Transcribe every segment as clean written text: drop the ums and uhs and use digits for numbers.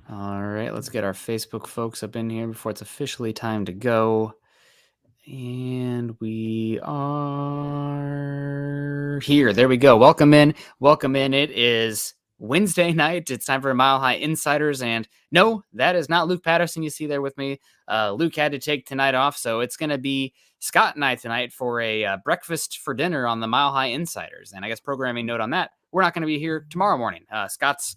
All right, let's get our Facebook folks up in here before it's officially time to go. And we are here. There we go. Welcome in. Welcome in. It is Wednesday night. It's time for Mile High Insiders. And no, that is not Luke Patterson you see there with me. Luke had to take tonight off, so it's going to be Scott and I tonight for a breakfast for dinner on the Mile High Insiders. And I guess programming note on that, we're not going to be here tomorrow morning. Scott's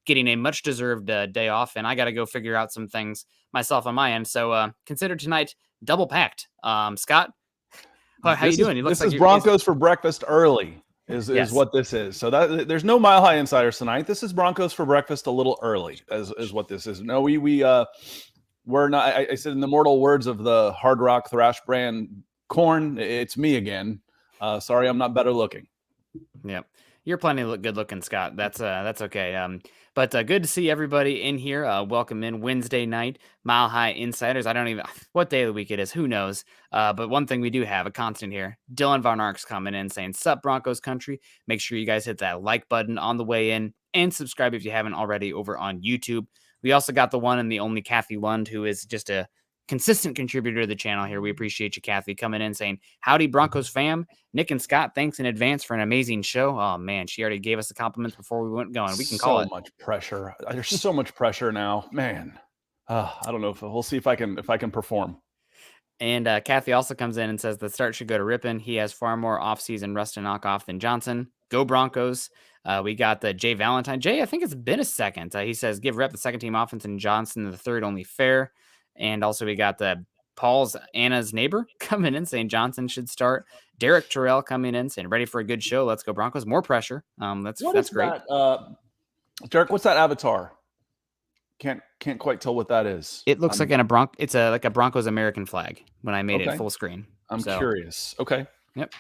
getting a much-deserved day off, and I got to go figure out some things myself on my end. So consider tonight double packed. Scott, how you doing? This is Broncos for breakfast early is what this is. So that there's no Mile High Insiders tonight. This is Broncos for breakfast a little early is what this is. No, we're not. I said in the mortal words of the Hard Rock Thrash brand Corn, it's me again. Sorry, I'm not better looking. Yep. You're plenty good looking, Scott. That's okay. But good to see everybody in here. Welcome in Wednesday night, Mile High Insiders. I don't even what day of the week it is. Who knows? But one thing we do have a constant here. Dylan Von Ark's coming in saying, "Sup, Broncos country." Make sure you guys hit that like button on the way in and subscribe if you haven't already over on YouTube. We also got the one and the only Kathy Lund, who is just a consistent contributor to the channel here. We appreciate you, Kathy, coming in saying, "Howdy, Broncos fam. Nick and Scott, thanks in advance for an amazing show." Oh, man, she already gave us the compliments before we went going. We can call it. So much pressure. There's so much pressure now. Man, I don't know. We'll see if I can perform. And Kathy also comes in and says the start should go to Rippon. He has far more offseason rust to knock off than Johnson. Go Broncos. We got the Jay Valentine. Jay, I think it's been a second. He says, give Rep the second team offense and Johnson the third, only fair. And also we got the Paul's Anna's neighbor coming in saying Johnson should start. Derek Terrell coming in saying ready for a good show. Let's go Broncos. More pressure. That's great. Derek, what's that avatar? Can't quite tell what that is. It looks like it's like a Broncos American flag when I made it full screen. I'm curious. Okay. Yep.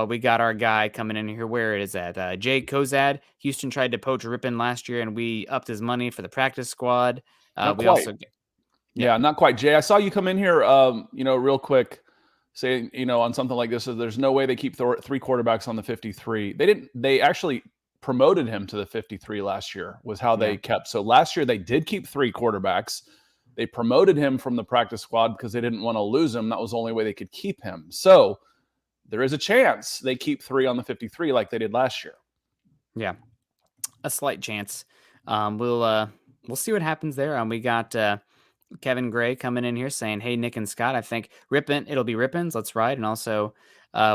We got our guy coming in here. Where it is at? Jay Kozad. Houston tried to poach Rippon last year, and we upped his money for the practice squad. Not quite. Jay, I saw you come in here, real quick, saying, on something like this, there's no way they keep three quarterbacks on the 53. They actually promoted him to the 53 last year was how they kept. So last year they did keep three quarterbacks. They promoted him from the practice squad because they didn't want to lose him. That was the only way they could keep him. So there is a chance they keep three on the 53 like they did last year. Yeah, a slight chance. We'll see what happens there. We got Kevin Gray coming in here saying, "Hey, Nick and Scott, I think Rippon, it'll be Rippons. Let's ride." And also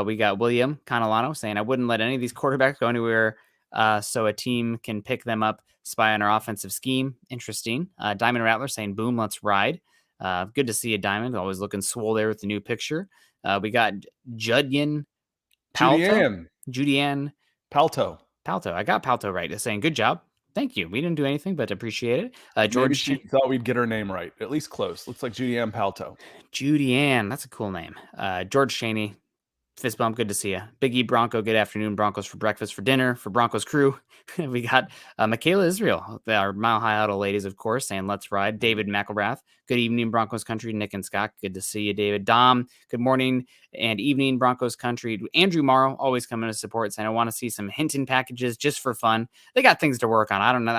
we got William Canalano saying, "I wouldn't let any of these quarterbacks go anywhere so a team can pick them up, spy on our offensive scheme." Interesting. Diamond Rattler saying, "Boom, let's ride." Good to see a Diamond. Always looking swole there with the new picture. We got Judianne Palto. I got Palto right. Saying, "Good job. Thank you. We didn't do anything, but appreciate it." George she thought we'd get her name right. At least close. Looks like Judianne Palto. Judianne. That's a cool name. George Cheney. Fist bump. Good to see you. Big E Bronco. Good afternoon. Broncos for breakfast for dinner for Broncos crew. We got Michaela Israel, our Mile High Huddle ladies, of course, saying let's ride. David McElrath. Good evening, Broncos country. Nick and Scott. Good to see you, David. Dom. Good morning and evening, Broncos country. Andrew Morrow always coming to support, saying I want to see some Hinton packages just for fun. They got things to work on. I don't know.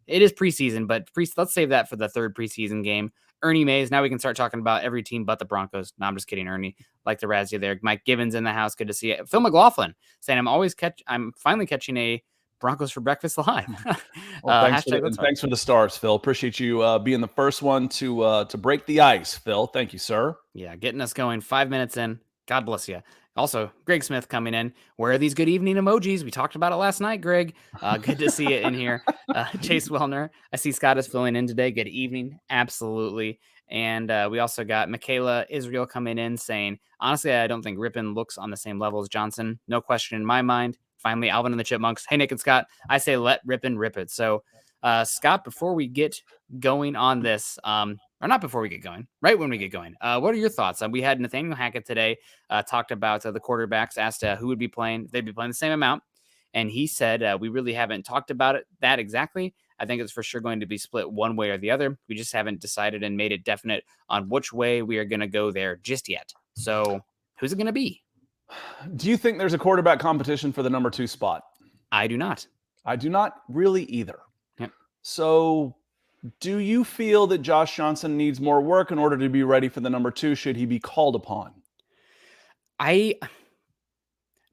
It is preseason, but let's save that for the third preseason game. Ernie Mays. Now we can start talking about every team but the Broncos. No, I'm just kidding, Ernie. Like the razz you there. Mike Gibbons in the house. Good to see it. Phil McLaughlin saying I'm finally catching a Broncos for breakfast live. Thanks for the stars, Phil. Appreciate you being the first one to break the ice, Phil. Thank you, sir. Yeah, getting us going 5 minutes in. God bless you. Also, Greg Smith coming in. Where are these good evening emojis? We talked about it last night, Greg. Good to see you in here. Chase Wellner. I see Scott is filling in today. Good evening. Absolutely. And we also got Michaela Israel coming in saying, honestly, I don't think Rippon looks on the same level as Johnson. No question in my mind. Finally, Alvin and the Chipmunks. Hey, Nick and Scott. I say let Rippon rip it. So, Scott, before we get going on this, or not before we get going, right when we get going, what are your thoughts? We had Nathaniel Hackett today talked about the quarterbacks, asked who would be playing. They'd be playing the same amount. And he said, we really haven't talked about that exactly. I think it's for sure going to be split one way or the other. We just haven't decided and made it definite on which way we are going to go there just yet. So who's it going to be? Do you think there's a quarterback competition for the number 2 spot? I do not. I do not really either. Yep. So do you feel that Josh Johnson needs more work in order to be ready for the number 2? Should he be called upon? I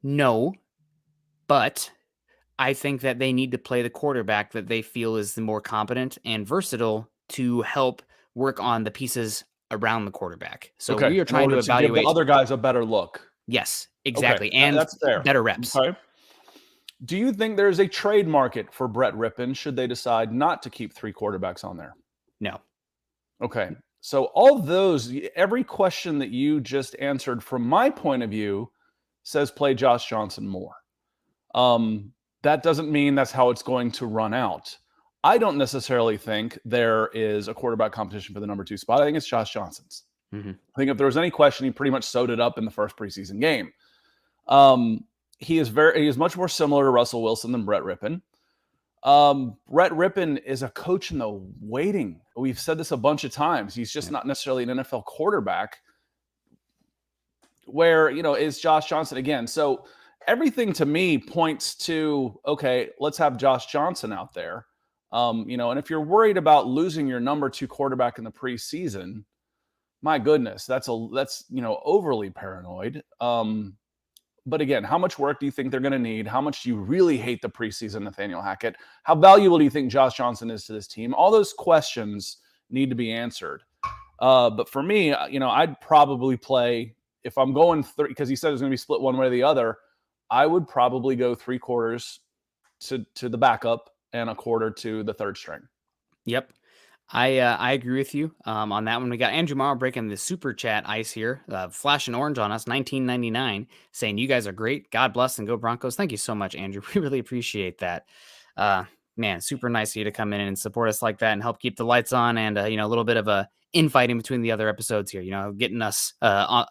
no, but I think that they need to play the quarterback that they feel is the more competent and versatile to help work on the pieces around the quarterback. So Okay, we are in trying order to to give the evaluate. other guys a better look. Yes, Okay, exactly, and that's fair. better reps. Okay. Do you think there's a trade market for Brett Rippon should they decide not to keep 3 quarterbacks on there? No. Okay. So all those, every question that you just answered from my point of view says play Josh Johnson more. That doesn't mean that's how it's going to run out. I don't necessarily think there is a quarterback competition for the number 2 spot. I think it's Josh Johnson's. Mhm. I think if there was any question, he pretty much sewed it up in the first preseason game. He is much more similar to Russell Wilson than Brett Rippon. Brett Rippon is a coach in the waiting. We've said this a bunch of times. He's just not necessarily an NFL quarterback. Where, is Josh Johnson again? So everything to me points to, okay, let's have Josh Johnson out there. And if you're worried about losing your number 2 quarterback in the preseason, my goodness, that's overly paranoid. But again, how much work do you think they're going to need? How much do you really hate the preseason Nathaniel Hackett? How valuable do you think Josh Johnson is to this team? All those questions need to be answered. But for me, I'd probably play, if I'm going because he said it's going to be split one way or the other, I would probably go 3 quarters to the backup and a quarter to the third string. Yep. I agree with you on that one. We got Andrew Morrow breaking the super chat ice here, flashing orange on us, 1999, saying you guys are great. God bless and go Broncos. Thank you so much, Andrew. We really appreciate that. Man, super nice of you to come in and support us like that and help keep the lights on and a little bit of a infighting between the other episodes here. Getting us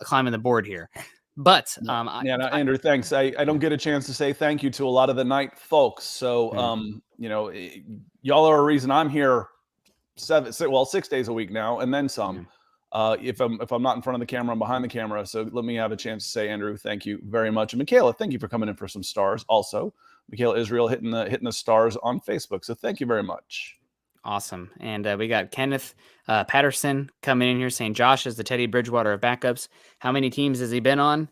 climbing the board here. But Andrew, thanks. I don't get a chance to say thank you to a lot of the night folks. So y'all are a reason I'm here 6 days a week now, and then some. If I'm not in front of the camera, I'm behind the camera. So let me have a chance to say, Andrew, thank you very much. And Michaela, thank you for coming in for some stars. Also, Michaela Israel hitting the stars on Facebook. So thank you very much. Awesome. And we got Kenneth Patterson coming in here saying Josh is the Teddy Bridgewater of backups. How many teams has he been on?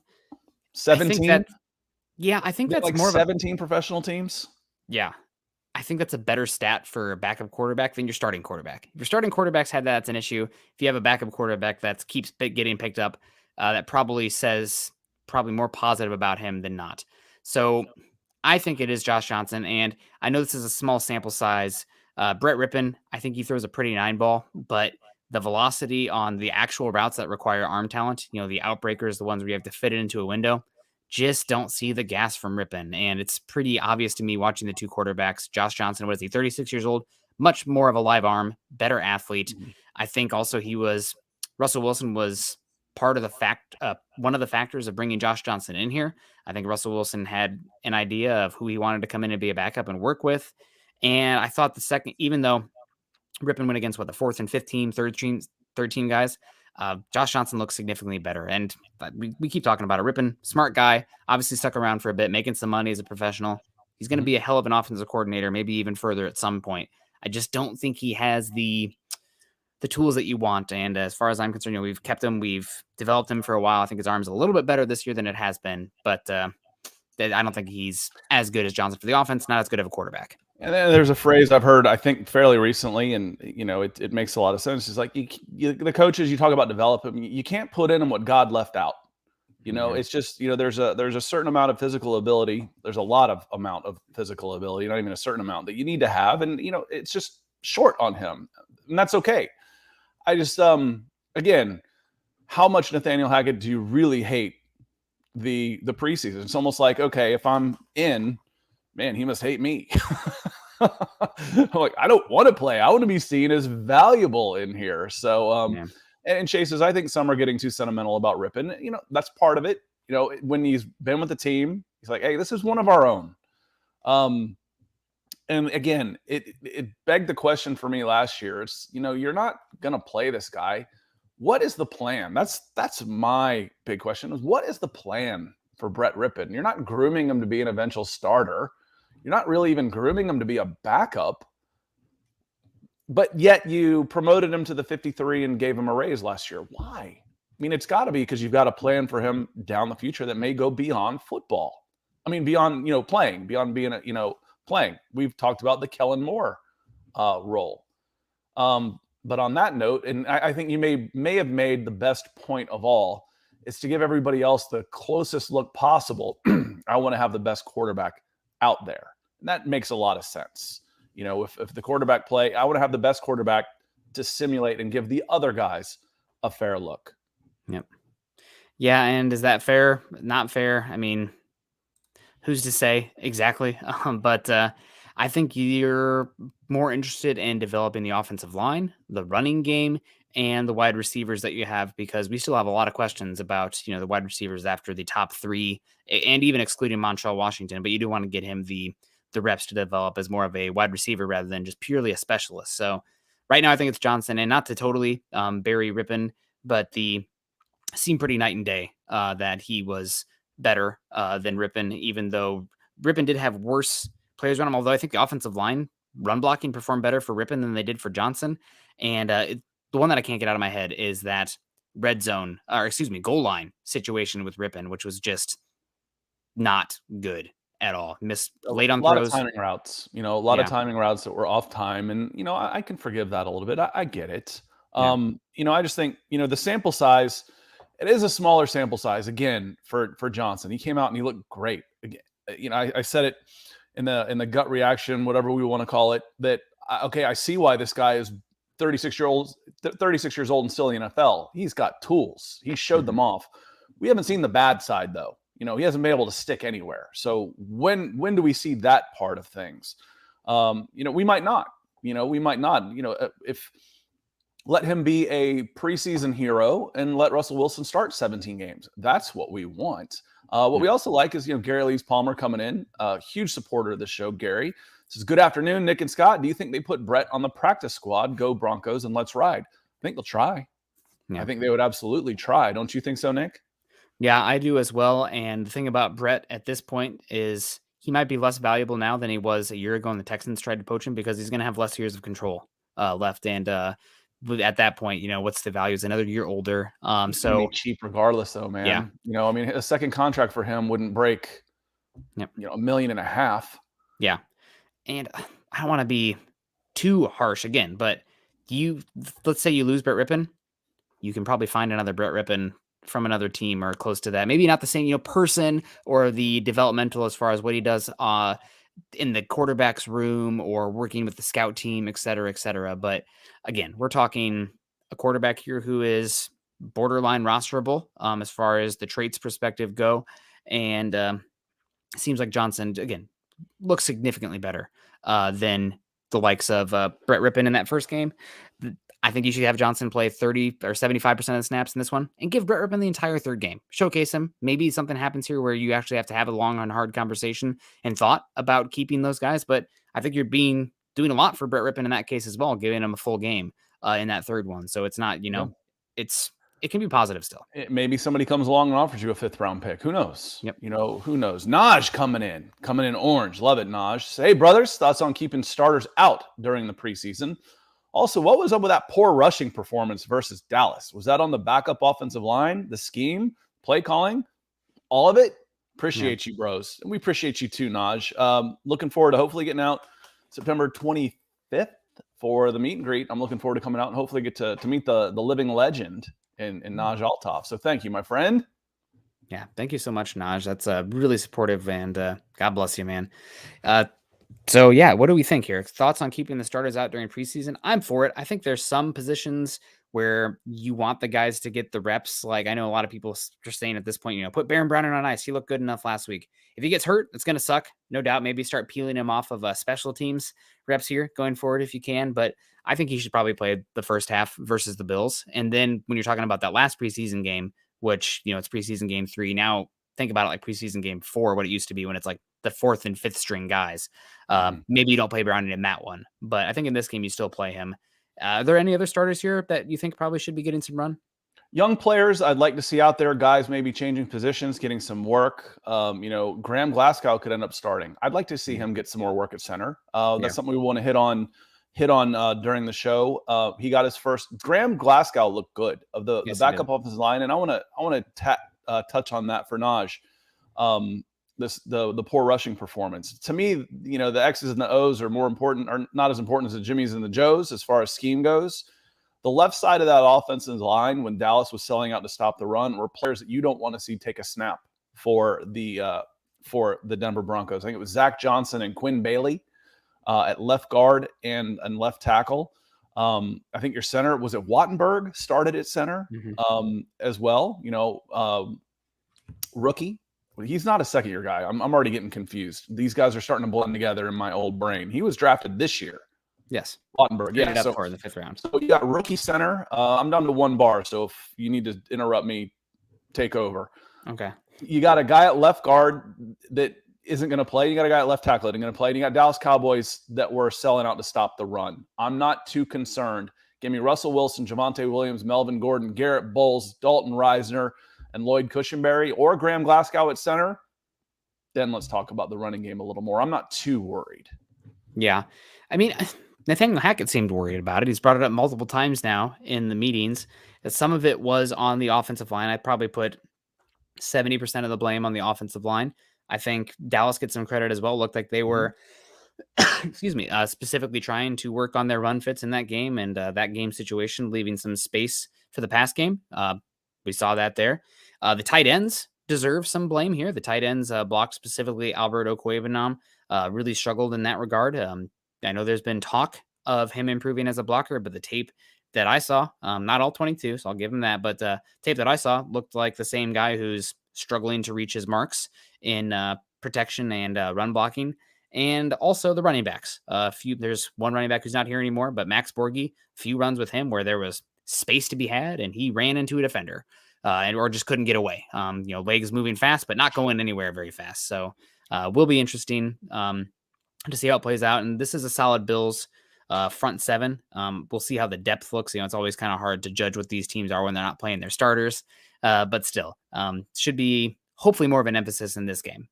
17. I think that's like more 17 professional teams. Yeah. I think that's a better stat for a backup quarterback than your starting quarterback. If your starting quarterback's had that's an issue. If you have a backup quarterback that keeps getting picked up, that probably says more positive about him than not. So I think it is Josh Johnson, and I know this is a small sample size. Brett Rippon, I think he throws a pretty 9 ball, but the velocity on the actual routes that require arm talent, the outbreakers, the ones where you have to fit it into a window, just don't see the gas from Rippon. And it's pretty obvious to me watching the 2 quarterbacks. Josh Johnson, what is he, 36 years old? Much more of a live arm, better athlete. Mm-hmm. I think also Russell Wilson was part of one of the factors of bringing Josh Johnson in here. I think Russell Wilson had an idea of who he wanted to come in and be a backup and work with. And I thought even though Rippon went against the 4th and 5th team, third team guys, Josh Johnson looks significantly better. And we keep talking about it. Rippon, smart guy, obviously stuck around for a bit, making some money as a professional. He's going to be a hell of an offensive coordinator, maybe even further at some point. I just don't think he has the tools that you want. And as far as I'm concerned, we've kept him, we've developed him for a while. I think his arm's a little bit better this year than it has been, but I don't think he's as good as Johnson for the offense, not as good of a quarterback. And then there's a phrase I've heard, I think, fairly recently, and it makes a lot of sense. It's like the coaches, you talk about developing, you can't put in them what God left out. It's just there's a certain amount of physical ability. There's a lot of amount of physical ability, not even a certain amount that you need to have, and it's just short on him, and that's okay. I just again, how much Nathaniel Hackett do you really hate the preseason? It's almost like, okay, if I'm in, man, he must hate me. I'm like, I don't want to play. I want to be seen as valuable in here. So, and Chase says, I think some are getting too sentimental about Rippon. That's part of it. When he's been with the team, he's like, hey, this is one of our own. And again, it begged the question for me last year. It's, you're not going to play this guy. What is the plan? That's my big question is, what is the plan for Brett Rippon? You're not grooming him to be an eventual starter. You're not really even grooming him to be a backup. But yet you promoted him to the 53 and gave him a raise last year. Why? I mean, it's got to be because you've got a plan for him down the future that may go beyond football. I mean, beyond, playing, beyond being, playing. We've talked about the Kellen Moore role. But on that note, and I think you may have made the best point of all, is to give everybody else the closest look possible. I want to have the best quarterback out there. And that makes a lot of sense. If the quarterback play, I want to have the best quarterback to simulate and give the other guys a fair look. Yep. Yeah, and is that fair? Not fair? I mean, who's to say exactly? But I think you're more interested in developing the offensive line, the running game, and the wide receivers that you have, because we still have a lot of questions about the wide receivers after the top three, and even excluding Montreal Washington. But you do want to get him the reps to develop as more of a wide receiver rather than just purely a specialist. So right now, I think it's Johnson, and not to totally bury Rippon, but seemed pretty night and day that he was better than Rippon, even though Rippon did have worse players around him. Although I think the offensive line run blocking performed better for Rippon than they did for Johnson. And the one that I can't get out of my head is that goal line situation with Rippon, which was just not good at all. Missed late on a lot throws. of timing routes, a lot of timing routes that were off time. And, I can forgive that a little bit. I get it. I just think, the sample size, it is a smaller sample size again for Johnson. He came out and he looked great. Again, I said it in the gut reaction, whatever we want to call it, that I see why this guy is 36 years old and still in the NFL. He's got tools. He showed them off. We haven't seen the bad side though. He hasn't been able to stick anywhere. So when do we see that part of things? We might not. If let him be a preseason hero and let Russell Wilson start 17 games. That's what we want. What we also like is, Gary Lees Palmer coming in, huge supporter of the show. Gary says, "Good afternoon, Nick and Scott. Do you think they put Brett on the practice squad? Go Broncos and let's ride." I think they'll try. Yeah. I think they would absolutely try. Don't you think so, Nick? Yeah, I do as well. And the thing about Brett at this point is he might be less valuable now than he was a year ago when the Texans tried to poach him, because he's going to have less years of control left. And at that point, what's the value? Is another year older. So cheap regardless though, man. Yeah. A second contract for him wouldn't break, $1.5 million. Yeah. And I don't want to be too harsh again, but let's say you lose Brett Rippon, you can probably find another Brett Rippon from another team or close to that. Maybe not the same, person or the developmental as far as what he does in the quarterback's room or working with the scout team, et cetera, et cetera. But again, we're talking a quarterback here who is borderline rosterable as far as the traits perspective go. And it seems like Johnson, again, looks significantly better than the likes of Brett Rippon in that first game. I think you should have Johnson play 30 or 75% of the snaps in this one and give Brett Rippon the entire third game. Showcase him. Maybe something happens here where you actually have to have a long and hard conversation and thought about keeping those guys. But I think you're doing a lot for Brett Rippon in that case as well, giving him a full game in that third one. So it's not, it can be positive still. Maybe somebody comes along and offers you a 5th round pick. Who knows? Yep. Who knows? Naj coming in orange. Love it, Naj. Hey, brothers, thoughts on keeping starters out during the preseason? Also, what was up with that poor rushing performance versus Dallas? Was that on the backup offensive line, the scheme, play calling, all of it? Appreciate you, bros. And we appreciate you too, Naj. Looking forward to hopefully getting out September 25th for the meet and greet. I'm looking forward to coming out and hopefully get to meet the living legend in Naj Althoff. So thank you, my friend. Yeah, thank you so much, Naj. That's really supportive, and God bless you, man. So, yeah, what do we think here? Thoughts on keeping the starters out during preseason? I'm for it. I think there's some positions where you want the guys to get the reps. Like, I know a lot of people are saying at this point, put Baron Browner on ice. He looked good enough last week. If he gets hurt, it's going to suck. No doubt. Maybe start peeling him off of special teams reps here going forward if you can. But I think he should probably play the first half versus the Bills. And then when you're talking about that last preseason game, which, it's preseason game 3. Now think about it like preseason game 4, what it used to be when it's like the 4th and 5th string guys. Maybe you don't play Brown in that one, but I think in this game you still play him. Are there any other starters here that you think probably should be getting some run? Young players I'd like to see out there, guys maybe changing positions, getting some work. Graham Glasgow could end up starting. I'd like to see him get some more work at center. That's something we want to hit on hit on during the show. He got his first. Graham Glasgow looked good of the Yes, backup offensive line, and I want to touch on that for Naj. The poor rushing performance. To me, the X's and the O's are more important, are not as important as the Jimmies and the Joes as far as scheme goes. The left side of that offensive line, when Dallas was selling out to stop the run, were players that you don't want to see take a snap for the Denver Broncos. I think it was Zach Johnson and Quinn Bailey at left guard and left tackle. I think your center, was it Wattenberg, started at center as well. Rookie. He's not a second-year guy. I'm already getting confused. These guys are starting to blend together in my old brain. He was drafted this year. Yes. Wattenberg. Yeah. So in the 5th round. So you got rookie center. I'm down to one bar. So if you need to interrupt me, take over. Okay. You got a guy at left guard that isn't going to play. You got a guy at left tackle that isn't going to play. And you got Dallas Cowboys that were selling out to stop the run. I'm not too concerned. Give me Russell Wilson, Javonte Williams, Melvin Gordon, Garrett Bowles, Dalton Reisner, and Lloyd Cushenberry, or Graham Glasgow at center. Then let's talk about the running game a little more. I'm not too worried. Yeah. I mean, Nathaniel Hackett seemed worried about it. He's brought it up multiple times now in the meetings. That some of it was on the offensive line. I probably put 70% of the blame on the offensive line. I think Dallas gets some credit as well. It looked like they were, specifically trying to work on their run fits in that game and that game situation, leaving some space for the pass game. We saw that there. The tight ends deserve some blame here. The tight ends blocked, specifically Albert Okwuegbunam, really struggled in that regard. I know there's been talk of him improving as a blocker, but the tape that I saw, not all 22, so I'll give him that, but tape that I saw looked like the same guy who's struggling to reach his marks in protection and run blocking. And also the running backs. There's one running back who's not here anymore, but Max Borghi, few runs with him where there was space to be had and he ran into a defender or just couldn't get away. Legs moving fast, but not going anywhere very fast. So will be interesting to see how it plays out. And this is a solid Bills front seven. We'll see how the depth looks. It's always kind of hard to judge what these teams are when they're not playing their starters. But still, should be hopefully more of an emphasis in this game.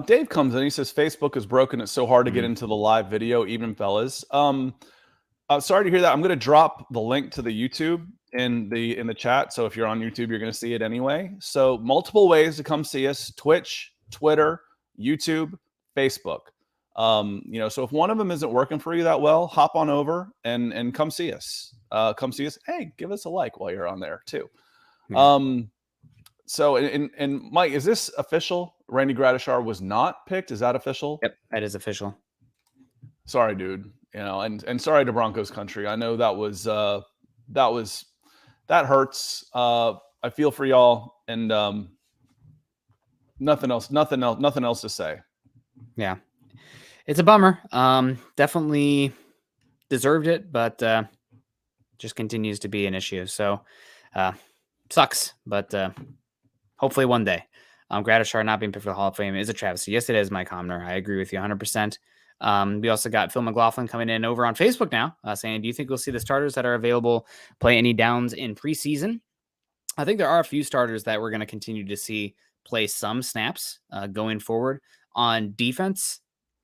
Dave comes in. He says Facebook is broken. It's so hard to get into the live video, even fellas. Sorry to hear that. I'm going to drop the link to the YouTube in the chat. So if you're on YouTube, you're going to see it anyway. So multiple ways to come see us: Twitch, Twitter, YouTube, Facebook. So if one of them isn't working for you that well, hop on over and come see us. Come see us. Hey, give us a like while you're on there too. So and Mike, is this official? Randy Gradishar was not picked. Is that official? Yep, that is official. Sorry, dude. And sorry to Broncos country. I know that hurts. I feel for y'all, and nothing else to say. Yeah. It's a bummer. Definitely deserved it, but just continues to be an issue. So sucks, but hopefully one day. Gradishar not being picked for the Hall of Fame is a travesty. Yes, it is, Mike Homner. I agree with you 100%. We also got Phil McLaughlin coming in over on Facebook now saying, do you think we'll see the starters that are available play any downs in preseason? I think there are a few starters that we're going to continue to see play some snaps going forward. On defense,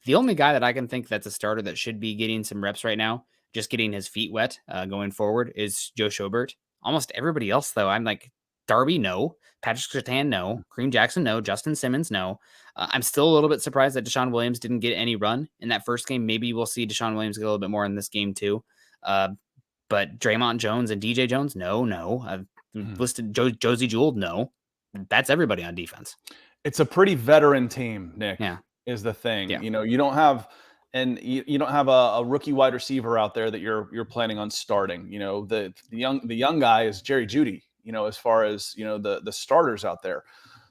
the only guy that I can think that's a starter that should be getting some reps right now, just getting his feet wet going forward, is Joe Schobert. Almost everybody else, though, I'm like, Darby, no. Patrick Surtain, no. Kareem Jackson, no. Justin Simmons, no. I'm still a little bit surprised that Deshaun Williams didn't get any run in that first game. Maybe we'll see Deshaun Williams get a little bit more in this game too. But Draymond Jones and DJ Jones, no. I've listed Josie Jewell, no. That's everybody on defense. It's a pretty veteran team, Nick. Yeah. Is the thing. Yeah. You don't have you don't have a rookie wide receiver out there that you're planning on starting. The young guy is Jerry Jeudy, as far as the starters out there.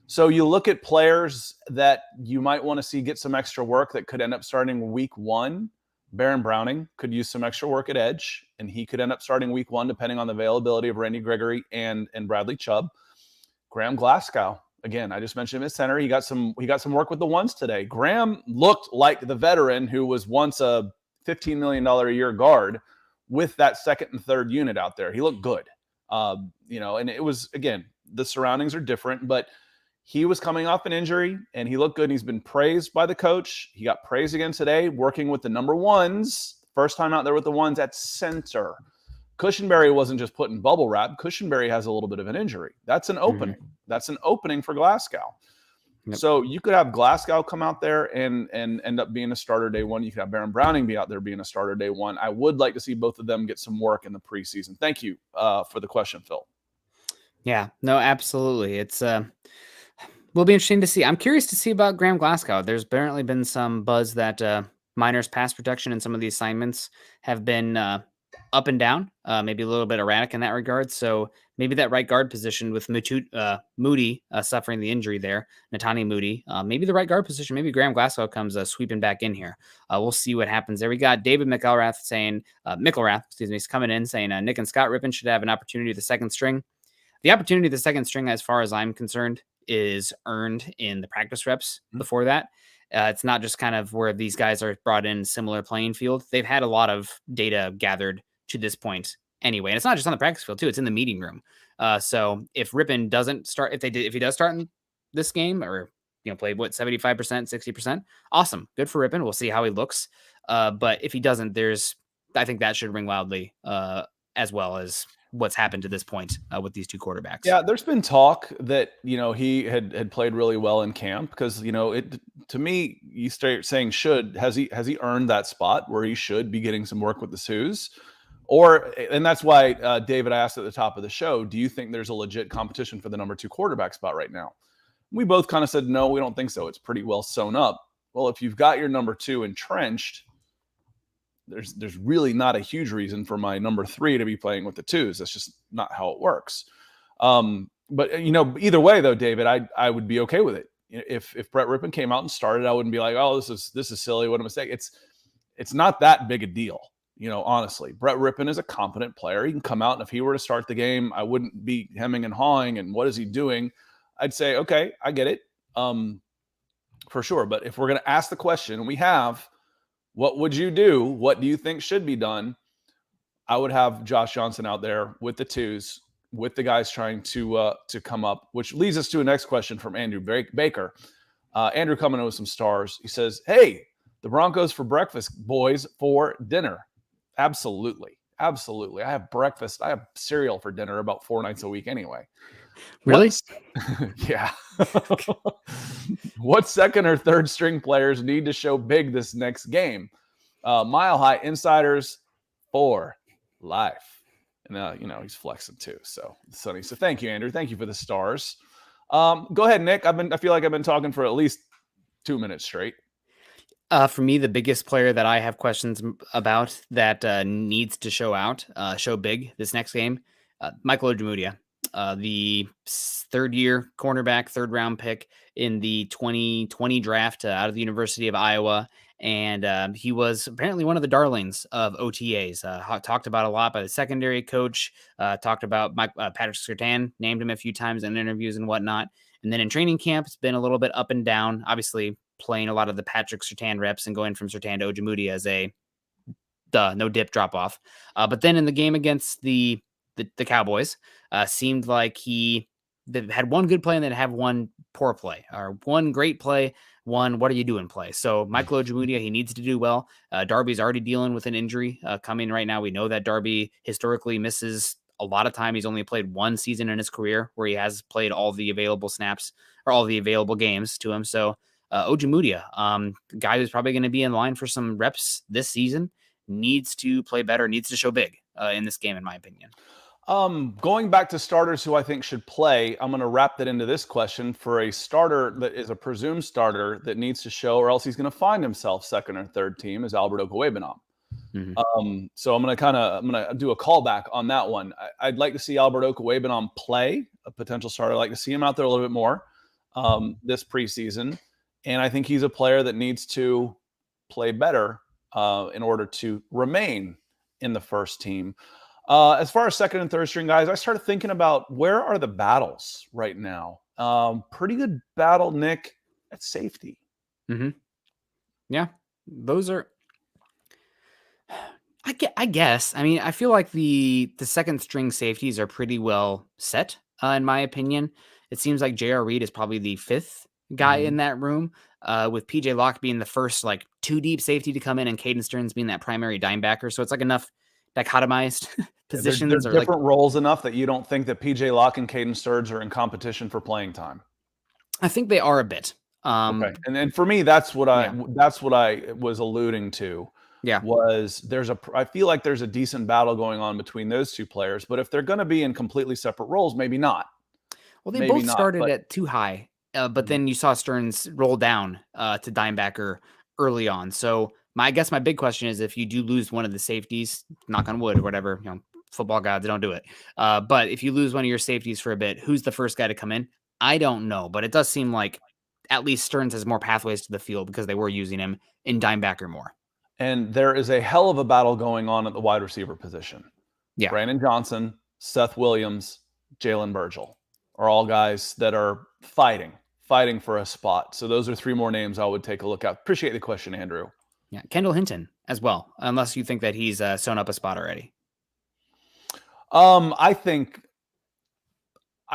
So you look at players that you might want to see get some extra work that could end up starting week one. Baron Browning could use some extra work at edge, and he could end up starting week one depending on the availability of Randy Gregory and Bradley Chubb. Graham Glasgow, again, I just mentioned him at center. He got some work with the ones today. Graham looked like the veteran who was once a $15 million a year guard with that second and third unit out there. He looked good. And it was, again, the surroundings are different, but he was coming off an injury and he looked good. And he's been praised by the coach. He got praised again today, working with the number ones, First time out there with the ones at center. Cushenberry wasn't just put in bubble wrap. Cushenberry has a little bit of an injury. That's an opening. That's an opening for Glasgow. Yep. So you could have Glasgow come out there and end up being a starter day one. You could have Baron Browning be out there being a starter day one. I would like to see both of them get some work in the preseason. Thank you for the question, Phil. Yeah, no, absolutely. It's will be interesting to see. I'm curious to see about Graham Glasgow. There's apparently been some buzz that Miners' pass protection and some of the assignments have been up and down, maybe a little bit erratic in that regard. So maybe that right guard position with Moody suffering the injury there, Natani Moody, maybe the right guard position, maybe Graham Glasgow comes sweeping back in here. We'll see what happens there. We got David McElrath saying, is coming in saying Nick and Scott Rippon should have an opportunity at the second string. The opportunity at the second string, as far as I'm concerned, is earned in the practice reps before that. It's not just kind of where these guys are brought in similar playing field. They've had a lot of data gathered to this point anyway. And it's not just on the practice field too. It's in the meeting room. So if Rippon doesn't start, if he does start in this game or, play 75%, 60%, awesome. Good for Rippon. We'll see how he looks. But if he doesn't, I think that should ring loudly as well as what's happened to this point with these two quarterbacks. Yeah, there's been talk that, he had played really well in camp because, to me, you start saying has he earned that spot where he should be getting some work with the Sioux? And that's why, David, I asked at the top of the show, do you think there's a legit competition for the number 2 quarterback spot right now? We both kind of said, no, we don't think so. It's pretty well sewn up. Well, if you've got your number 2 entrenched, there's really not a huge reason for my number 3 to be playing with the 2s. That's just not how it works. But either way though, David, I would be okay with it. If Brett Rippon came out and started, I wouldn't be like, oh, this is silly. What a mistake. It's not that big a deal. Honestly, Brett Rippon is a competent player. He can come out, and if he were to start the game, I wouldn't be hemming and hawing and what is he doing? I'd say, okay, I get it. For sure. But if we're going to ask the question, we have, what would you do? What do you think should be done? I would have Josh Johnson out there with the 2s, with the guys trying to come up, which leads us to the next question from Andrew Baker. Andrew coming in with some stars. He says, hey, the Broncos for breakfast, boys, for dinner. Absolutely. Absolutely. I have breakfast. I have cereal for dinner about 4 nights a week anyway. Really? Yeah. What second or third string players need to show big this next game? Mile High Insiders for life. And, he's flexing too. So, Sonny. So thank you, Andrew. Thank you for the stars. Go ahead, Nick. I feel like I've been talking for at least 2 minutes straight. For me, the biggest player that I have questions about that needs to show big this next game, Michael Ojemudia, the third-year cornerback, third-round pick in the 2020 draft out of the University of Iowa. And he was apparently one of the darlings of OTAs, talked about a lot by the secondary coach, talked about Patrick Surtain, named him a few times in interviews and whatnot. And then in training camp, it's been a little bit up and down, obviously playing a lot of the Patrick Surtain reps and going from Surtain to Ojemudia as a no dip drop off. But then in the game against the Cowboys, seemed like he had one good play and then had one poor play, or one great play, one what are you doing play. So Michael Ojemudia, he needs to do well. Darby's already dealing with an injury coming right now. We know that Darby historically misses a lot of time. He's only played one season in his career where he has played all the available snaps or all the available games to him. So Ojemudia, guy who's probably going to be in line for some reps this season, needs to play better, needs to show big in this game, in my opinion. Going back to starters who I think should play, I'm going to wrap that into this question. For a starter that is a presumed starter that needs to show, or else he's going to find himself second or third team, is Albert Okwuegbunam. So I'm going to do a callback on that one. I'd like to see Albert Okwuegbunam play, a potential starter. I'd like to see him out there a little bit more this preseason. And I think he's a player that needs to play better in order to remain in the first team. As far as second and third string guys, I started thinking about where are the battles right now. Pretty good battle, Nick, at safety. Yeah, those are. I guess. I mean, I feel like the second string safeties are pretty well set, in my opinion. It seems like J.R. Reed is probably the fifth guy in that room, with PJ Locke being the first like 2 deep safety to come in and Caden Stearns being that primary dime backer. So it's like enough dichotomized They're positions or like different roles enough that you don't think that PJ Locke and Caden Sturge are in competition for playing time. I think they are a bit. Okay, and for me, that's what Yeah. I was alluding to. Yeah. Was I feel like there's a decent battle going on between those two players, but if they're going to be in completely separate roles, maybe not. Well, they Maybe both not, started but at too high, but then you saw Stearns roll down to dimebacker early on. So I guess my big question is, if you do lose one of the safeties, knock on wood or whatever, football gods don't do it. But if you lose one of your safeties for a bit, who's the first guy to come in? I don't know, but it does seem like at least Stearns has more pathways to the field because they were using him in dimebacker more. and there is a hell of a battle going on at the wide receiver position. Yeah. Brandon Johnson, Seth Williams, Jalen Burgel are all guys that are fighting for a spot. So those are 3 more names I would take a look at. Appreciate the question, Andrew. Yeah. Kendall Hinton as well, unless you think that he's sewn up a spot already. I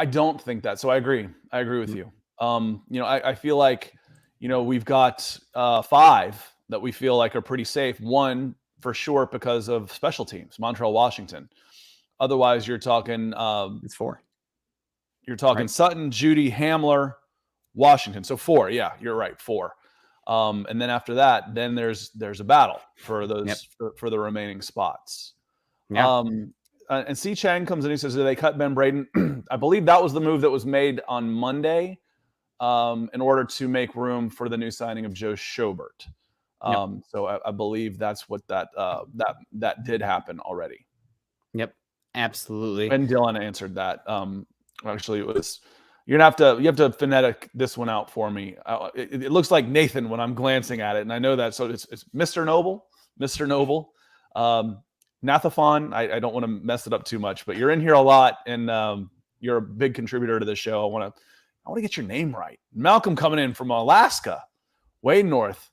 don't think that. So I agree. I agree with you. I feel like, we've got 5 that we feel like are pretty safe. 1 for sure because of special teams, Montreal, Washington. Otherwise, you're talking It's 4. You're talking right? Sutton, Judy, Hamler, Washington. So 4. Yeah, you're right. 4. And then after that, then there's a battle for those for the remaining spots. Yeah. And C. Chang comes in. He says, "Do they cut Ben Braden?" I believe that was the move that was made on Monday, in order to make room for the new signing of Joe Schobert. So I believe that's what that did happen already. Yep. Absolutely. And Dylan answered that. Actually, it was you have to phonetic this one out for me. It looks like Nathan when I'm glancing at it, and I know that. So it's Mr. Noble, Mr. Noble. Nathaphon, I don't want to mess it up too much, but you're in here a lot, and you're a big contributor to the show. I want to get your name right. Malcolm coming in from Alaska, way north.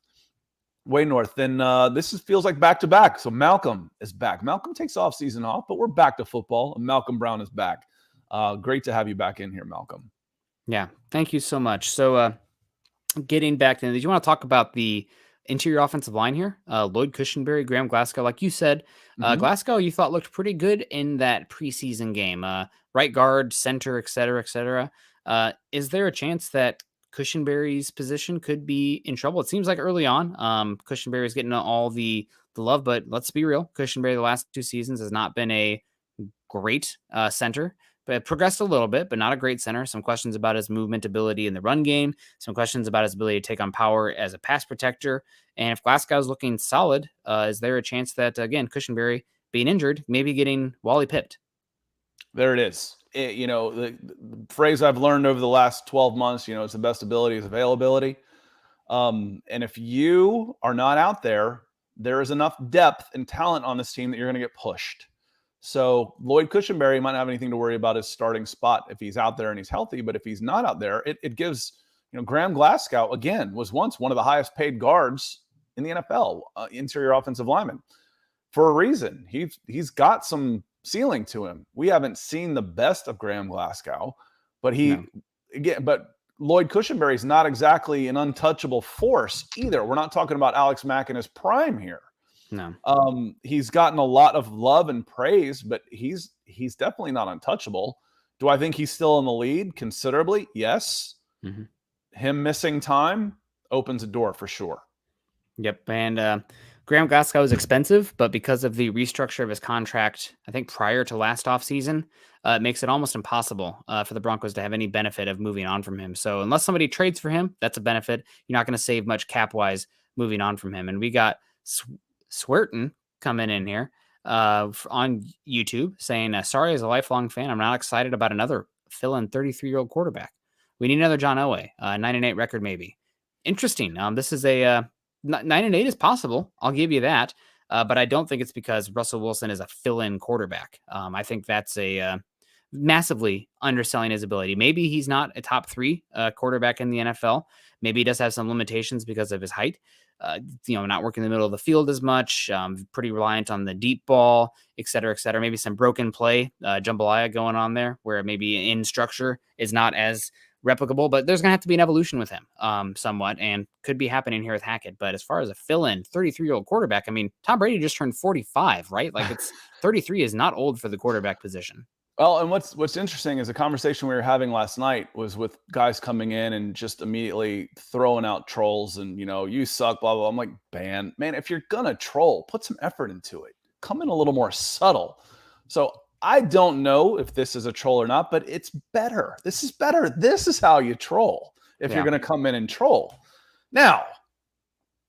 Then this feels like back to back. So Malcolm is back. Malcolm takes off season off, but we're back to football, and Malcolm Brown is back. Great to have you back in here, Malcolm. Yeah, thank you so much. So getting back to, did you want to talk about the interior offensive line here? Lloyd Cushenberry, Graham Glasgow, like you said, Glasgow you thought looked pretty good in that preseason game. Right guard, center, et cetera, et cetera. Is there a chance that Cushenberry's position could be in trouble? It seems like early on, Cushenberry is getting all the love, but let's be real. Cushenberry the last 2 seasons has not been a great center, but progressed a little bit, but not a great center. Some questions about his movement ability in the run game, some questions about his ability to take on power as a pass protector. And if Glasgow's looking solid, is there a chance that, again, Cushenberry being injured, maybe getting Wally pipped? There it is. The phrase I've learned over the last 12 months, it's the best ability is availability. And if you are not out there, there is enough depth and talent on this team that you're going to get pushed. So Lloyd Cushenberry might not have anything to worry about his starting spot if he's out there and he's healthy. But if he's not out there, it gives, Graham Glasgow, again, was once one of the highest paid guards in the NFL, interior offensive lineman, for a reason. He's got some ceiling to him. We haven't seen the best of Graham Glasgow, but but Lloyd Cushenberry is not exactly an untouchable force either. We're not talking about Alex Mack in his prime here. No. He's gotten a lot of love and praise, but he's definitely not untouchable. Do I think he's still in the lead considerably? Yes. Mm-hmm. Him missing time opens a door for sure. Yep. And Graham Glasgow is expensive, but because of the restructure of his contract, I think prior to last offseason, it makes it almost impossible for the Broncos to have any benefit of moving on from him. So unless somebody trades for him, that's a benefit. You're not going to save much cap-wise moving on from him. And we got Swerton coming in here on YouTube saying, sorry, as a lifelong fan, I'm not excited about another fill-in 33-year-old quarterback. We need another John Elway, 9-8 record maybe. Interesting. This is a 9-8 is possible. I'll give you that. But I don't think it's because Russell Wilson is a fill-in quarterback. I think that's a massively underselling his ability. Maybe he's not a top 3 quarterback in the NFL. Maybe he does have some limitations because of his height. Not working in the middle of the field as much, pretty reliant on the deep ball, et cetera, et cetera. Maybe some broken play, jambalaya going on there where maybe in structure is not as replicable, but there's going to have to be an evolution with him somewhat, and could be happening here with Hackett. But as far as a fill-in 33-year-old quarterback, I mean, Tom Brady just turned 45, right? Like, it's 33 is not old for the quarterback position. Well, and what's interesting is the conversation we were having last night was with guys coming in and just immediately throwing out trolls and, you suck, blah, blah. I'm like, man, if you're going to troll, put some effort into it. Come in a little more subtle. So I don't know if this is a troll or not, but it's better. This is better. This is how you troll if you're going to come in and troll. Now,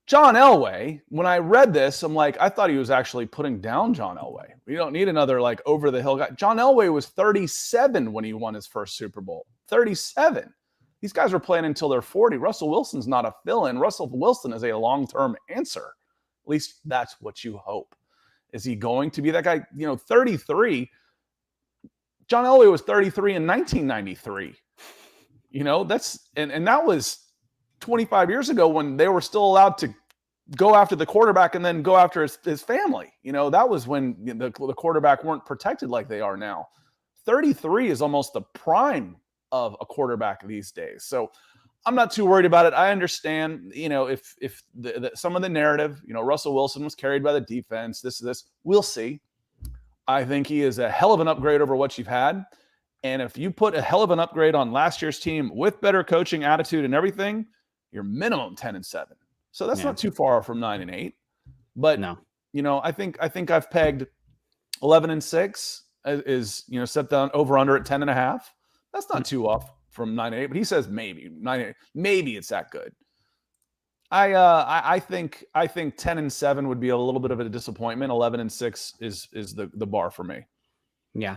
John Elway, when I read this, I'm like, I thought he was actually putting down John Elway. We don't need another over-the-hill guy. John Elway was 37 when he won his first Super Bowl. 37. These guys were playing until they're 40. Russell Wilson's not a fill-in. Russell Wilson is a long-term answer. At least that's what you hope. Is he going to be that guy? 33. John Elway was 33 in 1993. And that was 25 years ago when they were still allowed to go after the quarterback and then go after his family. That was when the quarterback weren't protected like they are now. 33 is almost the prime of a quarterback these days. So I'm not too worried about it. I understand, if some of the narrative, Russell Wilson was carried by the defense, this, we'll see. I think he is a hell of an upgrade over what you've had. And if you put a hell of an upgrade on last year's team with better coaching, attitude, and everything, you're minimum 10-7. So that's not too far from 9-8. But no, I think I've pegged 11-6 is set down over under at 10.5. That's not too off from 9-8. But he says maybe 9-8. Maybe it's that good. I think 10-7 would be a little bit of a disappointment. 11-6 is the bar for me. Yeah,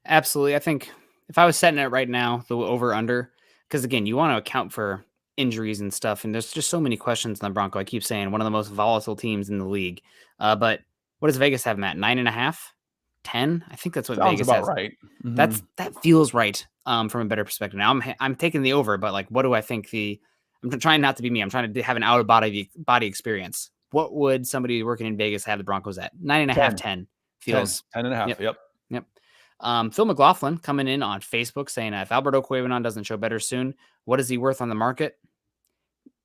absolutely. I think if I was setting it right now, the over under, because again, you want to account for injuries and stuff, and there's just so many questions on the Bronco. I keep saying one of the most volatile teams in the league. But what does Vegas have, Matt? 9.5, 10? I think that's what Sounds Vegas about has. Right. Mm-hmm. That feels right from a better perspective. Now I'm taking the over, but what do I think I'm trying not to be me. I'm trying to have an out of body experience. What would somebody working in Vegas have the Broncos at? 9.5, 10 feels 10.5. Yep. Phil McLaughlin coming in on Facebook saying if Albert Okwuegbunam doesn't show better soon, what is he worth on the market?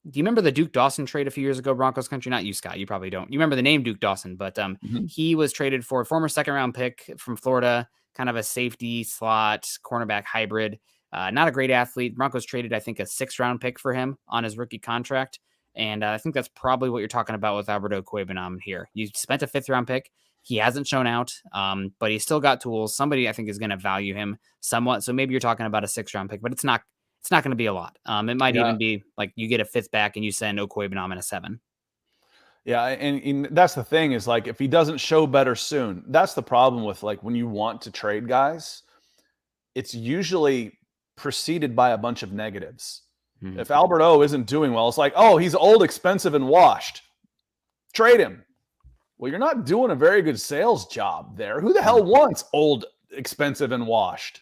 Do you remember the Duke Dawson trade a few years ago, Broncos country? Not you, Scott. You probably don't. You remember the name Duke Dawson, but he was traded for a former second-round pick from Florida, kind of a safety slot cornerback hybrid. Not a great athlete. Broncos traded, I think, a 6th-round pick for him on his rookie contract. And I think that's probably what you're talking about with Albert Okwuegbunam here. You spent a 5th-round pick. He hasn't shown out, but he's still got tools. Somebody, I think, is going to value him somewhat. So maybe you're talking about a 6th-round pick, but it's not going to be a lot. It might even be like you get a 5th back and you send Okwuegbunam in a 7. Yeah, and that's the thing is if he doesn't show better soon, that's the problem with when you want to trade guys, it's usually preceded by a bunch of negatives. Mm-hmm. If Albert O isn't doing well, it's he's old, expensive, and washed. Trade him. Well, you're not doing a very good sales job there. Who the hell wants old, expensive, and washed?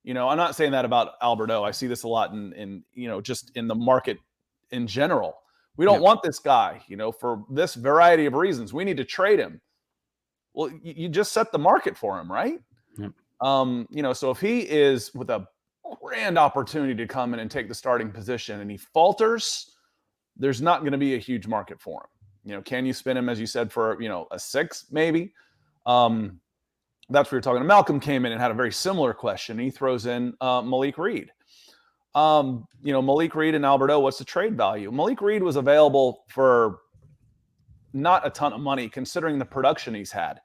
I'm not saying that about Albert O. I see this a lot in just in the market in general. We don't want this guy, for this variety of reasons. We need to trade him. Well, you just set the market for him, right? Yep. So if he is with a grand opportunity to come in and take the starting position and he falters, there's not going to be a huge market for him. Can you spin him, as you said, for, a 6 maybe? That's what we were talking. Malcolm came in and had a very similar question. He throws in Malik Reed. Malik Reed and Albert O, what's the trade value? Malik Reed was available for not a ton of money considering the production he's had.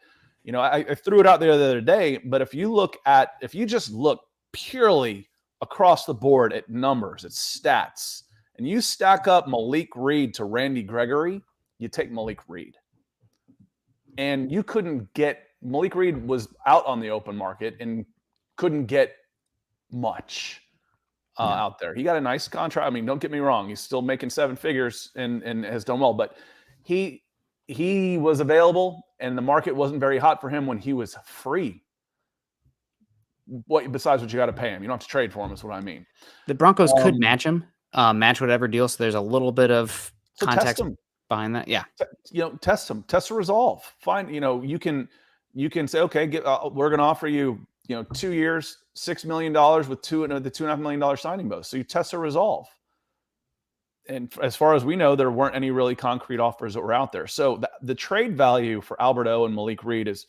I threw it out there the other day, but if you just look purely across the board at numbers, at stats, and you stack up Malik Reed to Randy Gregory, you take Malik Reed. And you couldn't get – Malik Reed was out on the open market and couldn't get much out there. He got a nice contract. I mean, don't get me wrong. He's still making 7 figures and has done well. But he was available, and the market wasn't very hot for him when he was free. Besides what you got to pay him. You don't have to trade for him is what I mean. The Broncos could match him, match whatever deal. So there's a little bit of context behind that. Yeah. Test him, test the resolve. Find, you can say, okay, we're going to offer you, 2 years, $6 million with the $2.5 million signing bonus. So you test a resolve. And as far as we know, there weren't any really concrete offers that were out there. So the trade value for Alberto and Malik Reed is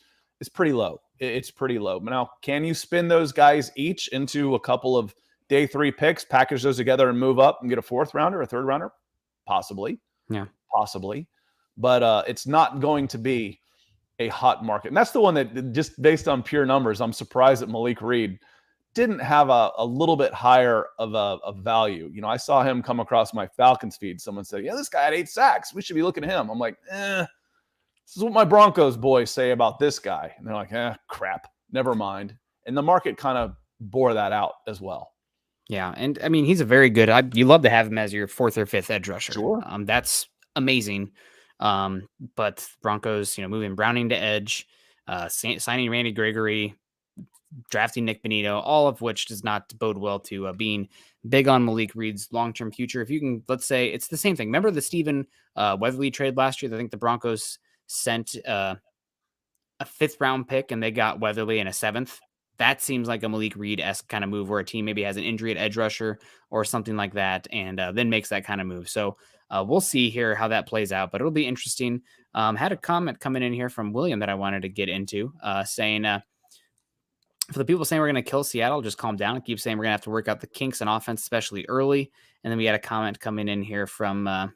pretty low. It's pretty low. Now, can you spin those guys each into a couple of day 3 picks, package those together and move up and get a 4th rounder, a 3rd rounder? Possibly. Yeah. Possibly. But it's not going to be a hot market. And that's the one that, just based on pure numbers, I'm surprised that Malik Reed didn't have a little bit higher of a value. You know, I saw him come across my Falcons feed. Someone said, yeah, this guy had 8 sacks. We should be looking at him. I'm like, this is what my Broncos boys say about this guy. And they're like, crap, never mind. And the market kind of bore that out as well. Yeah, and I mean, he's a very good. You love to have him as your 4th or 5th edge rusher. Sure. That's amazing. But Broncos, moving Browning to edge, signing Randy Gregory, drafting Nick Bonito, all of which does not bode well to being big on Malik Reed's long-term future. If you can, let's say it's the same thing. Remember the Stephen Weatherly trade last year? I think the Broncos sent a 5th round pick and they got Weatherly in a 7th. That seems like a Malik Reed-esque kind of move where a team maybe has an injury at edge rusher or something like that and then makes that kind of move. So we'll see here how that plays out, but it'll be interesting. Had a comment coming in here from William that I wanted to get into saying, for the people saying we're going to kill Seattle, just calm down and keep saying we're going to have to work out the kinks in offense, especially early. And then we had a comment coming in here from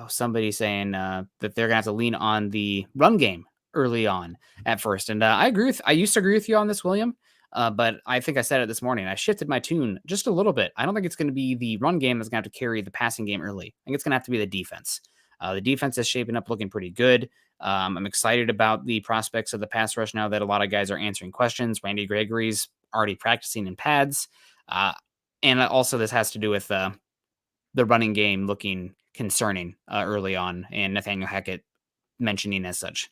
somebody saying that they're going to have to lean on the run game early on at first. And I used to agree with you on this, William, but I think I said it this morning. I shifted my tune just a little bit. I don't think it's going to be the run game that's going to have to carry the passing game early. I think it's going to have to be the defense. The defense is shaping up looking pretty good. I'm excited about the prospects of the pass rush now that a lot of guys are answering questions. Randy Gregory's already practicing in pads. And also this has to do with the running game looking concerning early on and Nathaniel Hackett mentioning as such.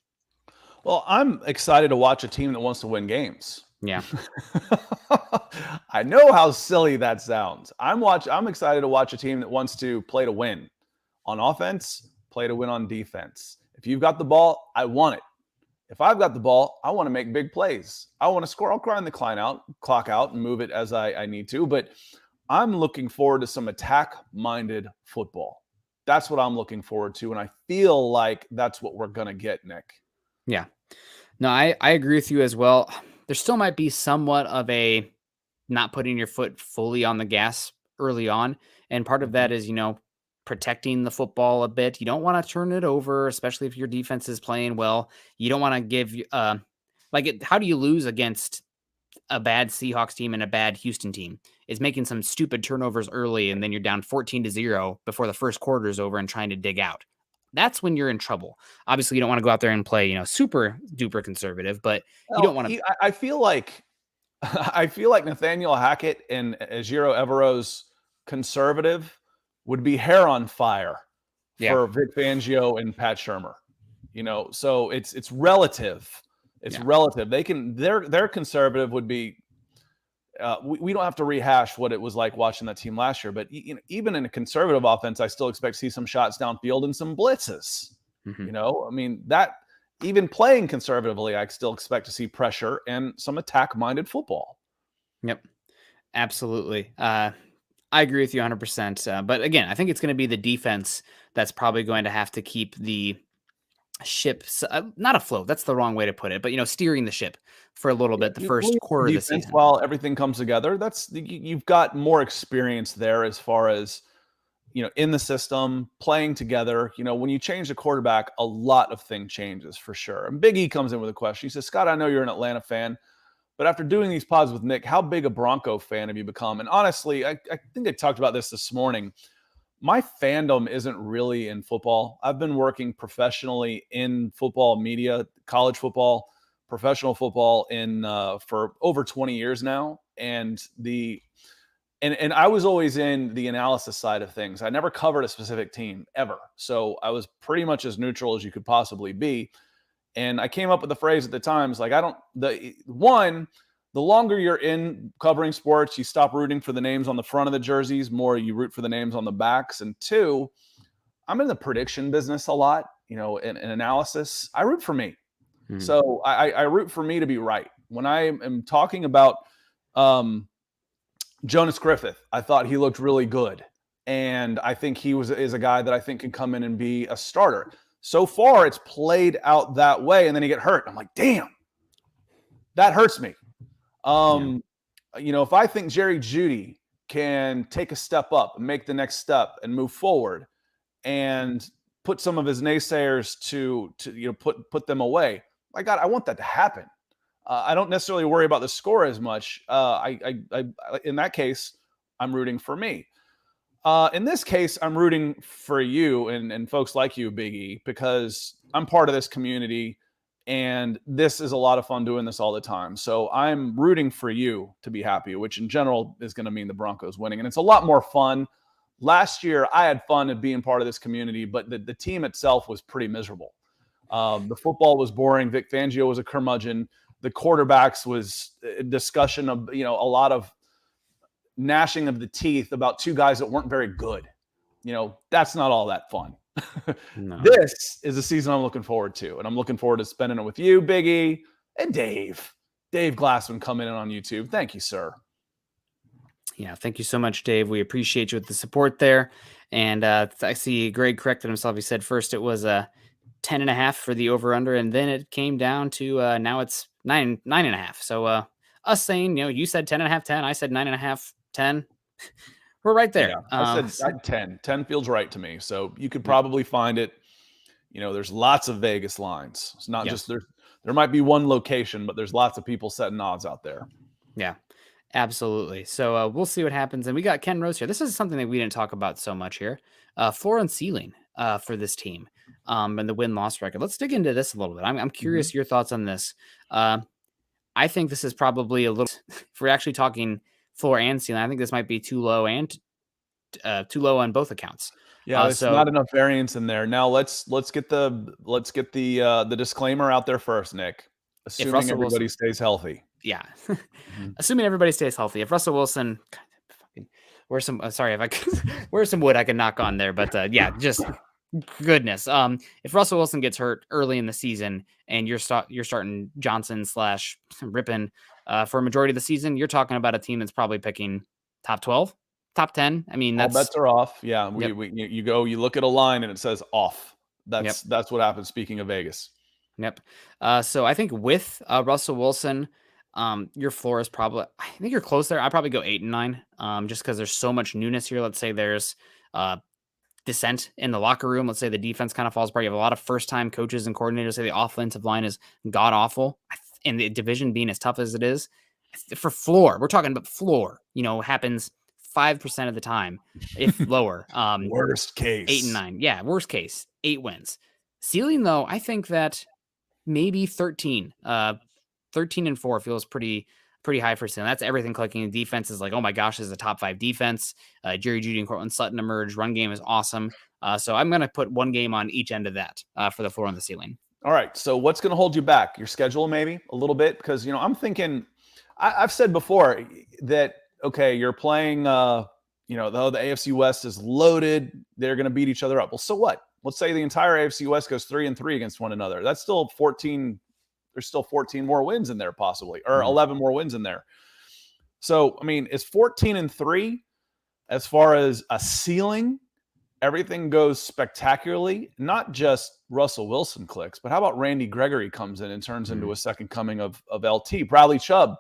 Well, I'm excited to watch a team that wants to win games. Yeah. I know how silly that sounds. I'm excited to watch a team that wants to play to win on offense, play to win on defense. If you've got the ball, I want it. If I've got the ball, I want to make big plays. I want to score. I'll grind the clock out and move it as I need to. But I'm looking forward to some attack-minded football. That's what I'm looking forward to. And I feel like that's what we're going to get, Nick. Yeah. No, I agree with you as well. There still might be somewhat of a not putting your foot fully on the gas early on. And part of that is, protecting the football a bit. You don't want to turn it over, especially if your defense is playing well. You don't want to give how do you lose against a bad Seahawks team and a bad Houston team? Is making some stupid turnovers early and then you're down 14-0 before the first quarter is over and trying to dig out. That's when you're in trouble. Obviously, you don't want to go out there and play, super duper conservative, but you don't want to. I feel like Nathaniel Hackett and Ejiro Evero's conservative would be hair on fire for Vic Fangio and Pat Shurmur. So it's relative. It's relative. Their conservative would be. We don't have to rehash what it was like watching that team last year, but even in a conservative offense, I still expect to see some shots downfield and some blitzes. Mm-hmm. That even playing conservatively, I still expect to see pressure and some attack-minded football. Yep, absolutely. I agree with you 100%. But again, I think it's going to be the defense that's probably going to have to keep the ships not afloat. That's the wrong way to put it, but steering the ship for a little bit the first quarter of the season while everything comes together. You've got more experience there as far as in the system playing together. When you change the quarterback, a lot of things changes for sure. And Big E comes in with a question. He says, Scott, I know you're an Atlanta fan, but after doing these pods with Nick, how big a Bronco fan have you become? And honestly, I think I talked about this morning. My fandom isn't really in football. I've been working professionally in football media, college football, professional football for over 20 years now. And I was always in the analysis side of things. I never covered a specific team ever. So I was pretty much as neutral as you could possibly be. And I came up with the phrase at the time, it's like, the longer you're in covering sports, you stop rooting for the names on the front of the jerseys, more you root for the names on the backs. And 2, I'm in the prediction business a lot, in analysis. I root for me. So I root for me to be right. When I am talking about Jonas Griffith, I thought he looked really good. And I think he is a guy that I think can come in and be a starter. So far, it's played out that way, and then he get hurt. I'm like, damn, that hurts me. If I think Jerry Jeudy can take a step up and make the next step and move forward and put some of his naysayers to put them away, my God, I want that to happen. I don't necessarily worry about the score as much. In that case, I'm rooting for me. In this case, I'm rooting for you and folks like you, Big E, because I'm part of this community, and this is a lot of fun doing this all the time. So I'm rooting for you to be happy, which in general is going to mean the Broncos winning. And it's a lot more fun. Last year, I had fun at being part of this community, but the team itself was pretty miserable. The football was boring. Vic Fangio was a curmudgeon. The quarterbacks was a discussion of, a lot of gnashing of the teeth about two guys that weren't very good. That's not all that fun. No. This is a season I'm looking forward to, and I'm looking forward to spending it with you, Biggie, and Dave Glassman coming in on YouTube. Thank you, sir. Yeah, thank you so much, Dave. We appreciate you with the support there. And I see Greg corrected himself. He said first it was 10.5 for the over-under, and then it came down to now it's 9.5. So us saying, you said 10.5, 10. I said 9.5, 10. We're right there. Yeah, I said 10. 10 feels right to me. So you could probably find it. There's lots of Vegas lines. It's not just there might be one location, but there's lots of people setting odds out there. Yeah, absolutely. So we'll see what happens. And we got Ken Rose here. This is something that we didn't talk about so much here. Floor and ceiling for this team and the win-loss record. Let's dig into this a little bit. I'm curious your thoughts on this. I think this is probably a little, if we're actually talking floor and ceiling, I think this might be too low and too low on both accounts. Yeah, there's not enough variance in there. Now let's get the disclaimer out there first, Nick. Assuming everybody stays healthy. Yeah, assuming everybody stays healthy. If Russell Wilson, where's some wood I can knock on there, but just goodness. If Russell Wilson gets hurt early in the season and you're starting Johnson / Rippon for a majority of the season, you're talking about a team that's probably picking top 12, top 10. I mean, all bets are off. Yeah, you look at a line and it says off. That's what happens. Speaking of Vegas. Yep. So I think with Russell Wilson, your floor is probably, I think you're close there. I'd probably go 8 and 9, just because there's so much newness here. Let's say there's dissent in the locker room. Let's say the defense kind of falls apart. You have a lot of first-time coaches and coordinators say the offensive line is god-awful, and the division being as tough as it is. For floor, we're talking about floor, happens 5% of the time, if lower. Worst case. 8 and 9. Yeah, worst case, 8 wins. Ceiling, though, I think that maybe 13. 13 and 4 feels pretty high for ceiling. That's everything clicking. Defense is like, oh my gosh, this is a top 5 defense. Jerry Jeudy and Cortland Sutton emerge. Run game is awesome. So I'm going to put one game on each end of that for the floor and the ceiling. All right. So what's going to hold you back? Your schedule, maybe a little bit? Because, I'm thinking, I've said before that, okay, you're playing, the AFC West is loaded. They're going to beat each other up. Well, so what? Let's say the entire AFC West goes 3-3 against one another. That's still 14. There's still 14 more wins in there possibly, or 11 more wins in there. So, I mean, it's 14-3 as far as a ceiling. Everything goes spectacularly. Not just Russell Wilson clicks, but how about Randy Gregory comes in and turns into a second coming of LT? Bradley Chubb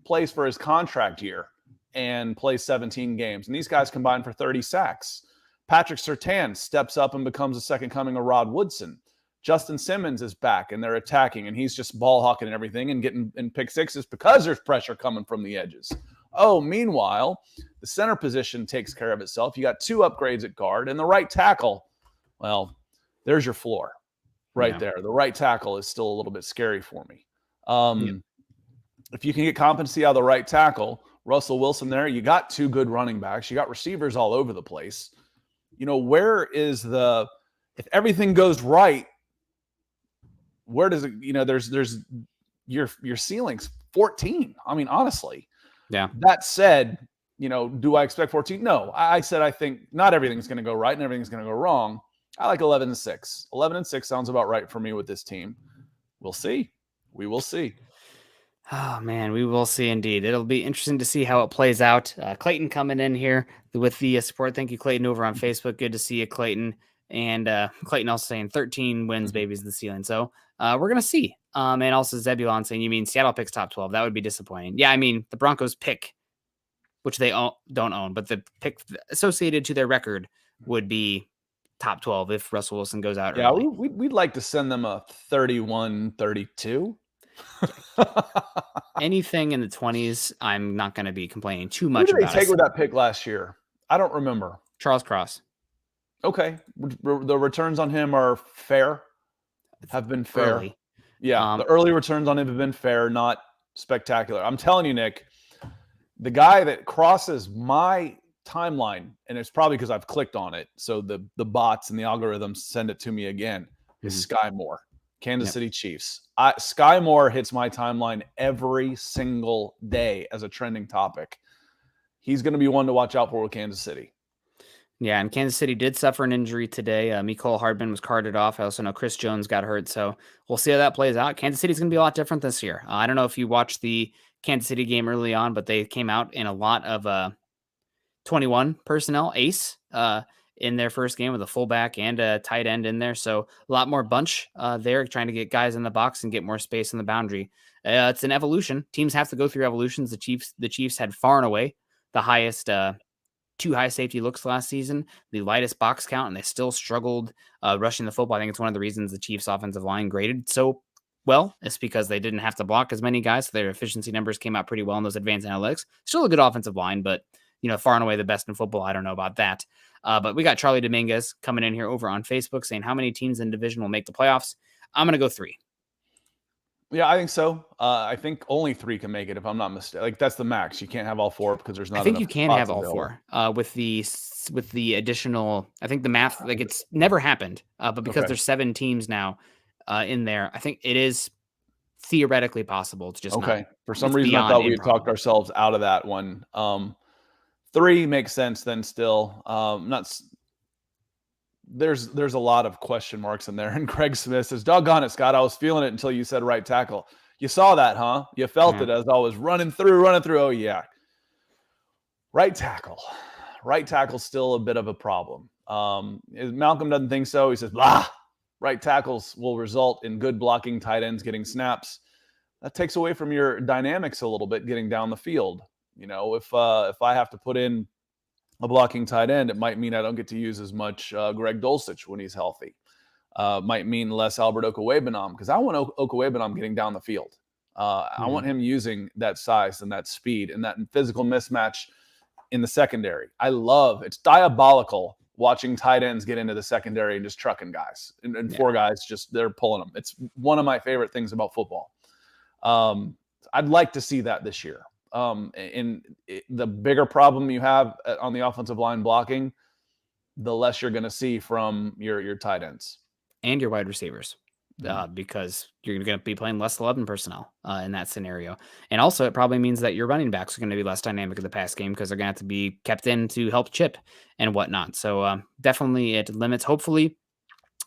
plays for his contract year and plays 17 games. And these guys combine for 30 sacks. Patrick Surtain steps up and becomes a second coming of Rod Woodson. Justin Simmons is back and they're attacking and he's just ball hawking and everything and getting in pick sixes because there's pressure coming from the edges. Oh, meanwhile, the center position takes care of itself. You got 2 upgrades at guard and the right tackle. Well, there's your floor right there. The right tackle is still a little bit scary for me. If you can get competency out of the right tackle, Russell Wilson there, you got 2 good running backs. You got receivers all over the place. Where is if everything goes right, where does it, there's your ceiling's 14. I mean, honestly. Yeah. That said, do I expect 14? No. I said I think not everything's going to go right and everything's going to go wrong. I like 11-6. 11-6 sounds about right for me with this team. We'll see. We will see. Oh man, we will see indeed. It'll be interesting to see how it plays out. Clayton coming in here with the support. Thank you, Clayton, over on Facebook. Good to see you, Clayton. And Clayton also saying 13 wins, baby, is the ceiling. So we're gonna see. And also Zebulon saying, you mean Seattle picks top 12? That would be disappointing. Yeah, I mean the Broncos pick, which they don't own, but the pick associated to their record would be top 12 if Russell Wilson goes out Yeah, early. we'd like to send them a 31-32. Anything in the 20s, I'm not going to be complaining too Who much did they about take it. with that pick last year? I don't remember. Charles Cross. Okay. The returns on him are fair, have been fair. Early. Yeah, the early returns on him have been fair, not spectacular. I'm telling you, Nick, the guy that crosses my timeline, and it's probably because I've clicked on it, so the bots and the algorithms send it to me again, is Sky Moore, Kansas City Chiefs. Sky Moore hits my timeline every single day as a trending topic. He's going to be one to watch out for with Kansas City. Yeah, and Kansas City did suffer an injury today. Mecole Hardman was carted off. I also know Chris Jones got hurt, so we'll see how that plays out. Kansas City's going to be a lot different this year. I don't know if you watched the Kansas City game early on, but they came out in a lot of 21 personnel, ace, in their first game with a fullback and a tight end in there. So a lot more bunch there, trying to get guys in the box and get more space in the boundary. It's an evolution. Teams have to go through evolutions. The Chiefs had far and away the highest two high safety looks last season, the lightest box count, and they still struggled rushing the football. I think it's one of the reasons the Chiefs offensive line graded so well. It's because they didn't have to block as many guys. So their efficiency numbers came out pretty well in those advanced analytics. Still a good offensive line, but far and away the best in football. I don't know about that. But we got Charlie Dominguez coming in here over on Facebook saying how many teams in division will make the playoffs. I'm going to go 3. Yeah, I think so. I think only 3 can make it, if I'm not mistaken. Like, that's the max. You can't have all 4 because there's not. I think enough you can spots have all available. 4 with the additional. I think the math, like, it's never happened, but because there's 7 teams now in there, I think it is theoretically possible. It's just not. For some It's reason, I beyond thought we had talked improbable. ourselves out of that one. 3 makes sense then still. There's a lot of question marks in there. And Craig Smith says, doggone it, Scott, I was feeling it until you said right tackle. You saw that, huh? You felt it as I was running through. Oh, yeah. Right tackle. Right tackle's still a bit of a problem. Malcolm doesn't think so. He says, blah. Right tackles will result in good blocking tight ends getting snaps. That takes away from your dynamics a little bit getting down the field. If I have to put in a blocking tight end, it might mean I don't get to use as much Greg Dulcich when he's healthy. Might mean less Albert Okwuegbunam, because I want Okwuegbunam getting down the field. I want him using that size and that speed and that physical mismatch in the secondary. It's diabolical watching tight ends get into the secondary and just trucking guys and 4 guys, just they're pulling them. It's one of my favorite things about football. I'd like to see that this year. The bigger problem you have on the offensive line blocking, the less you're going to see from your tight ends and your wide receivers, because you're going to be playing less 11 personnel in that scenario. And also it probably means that your running backs are going to be less dynamic in the pass game because they're going to have to be kept in to help chip and whatnot. So definitely it limits, hopefully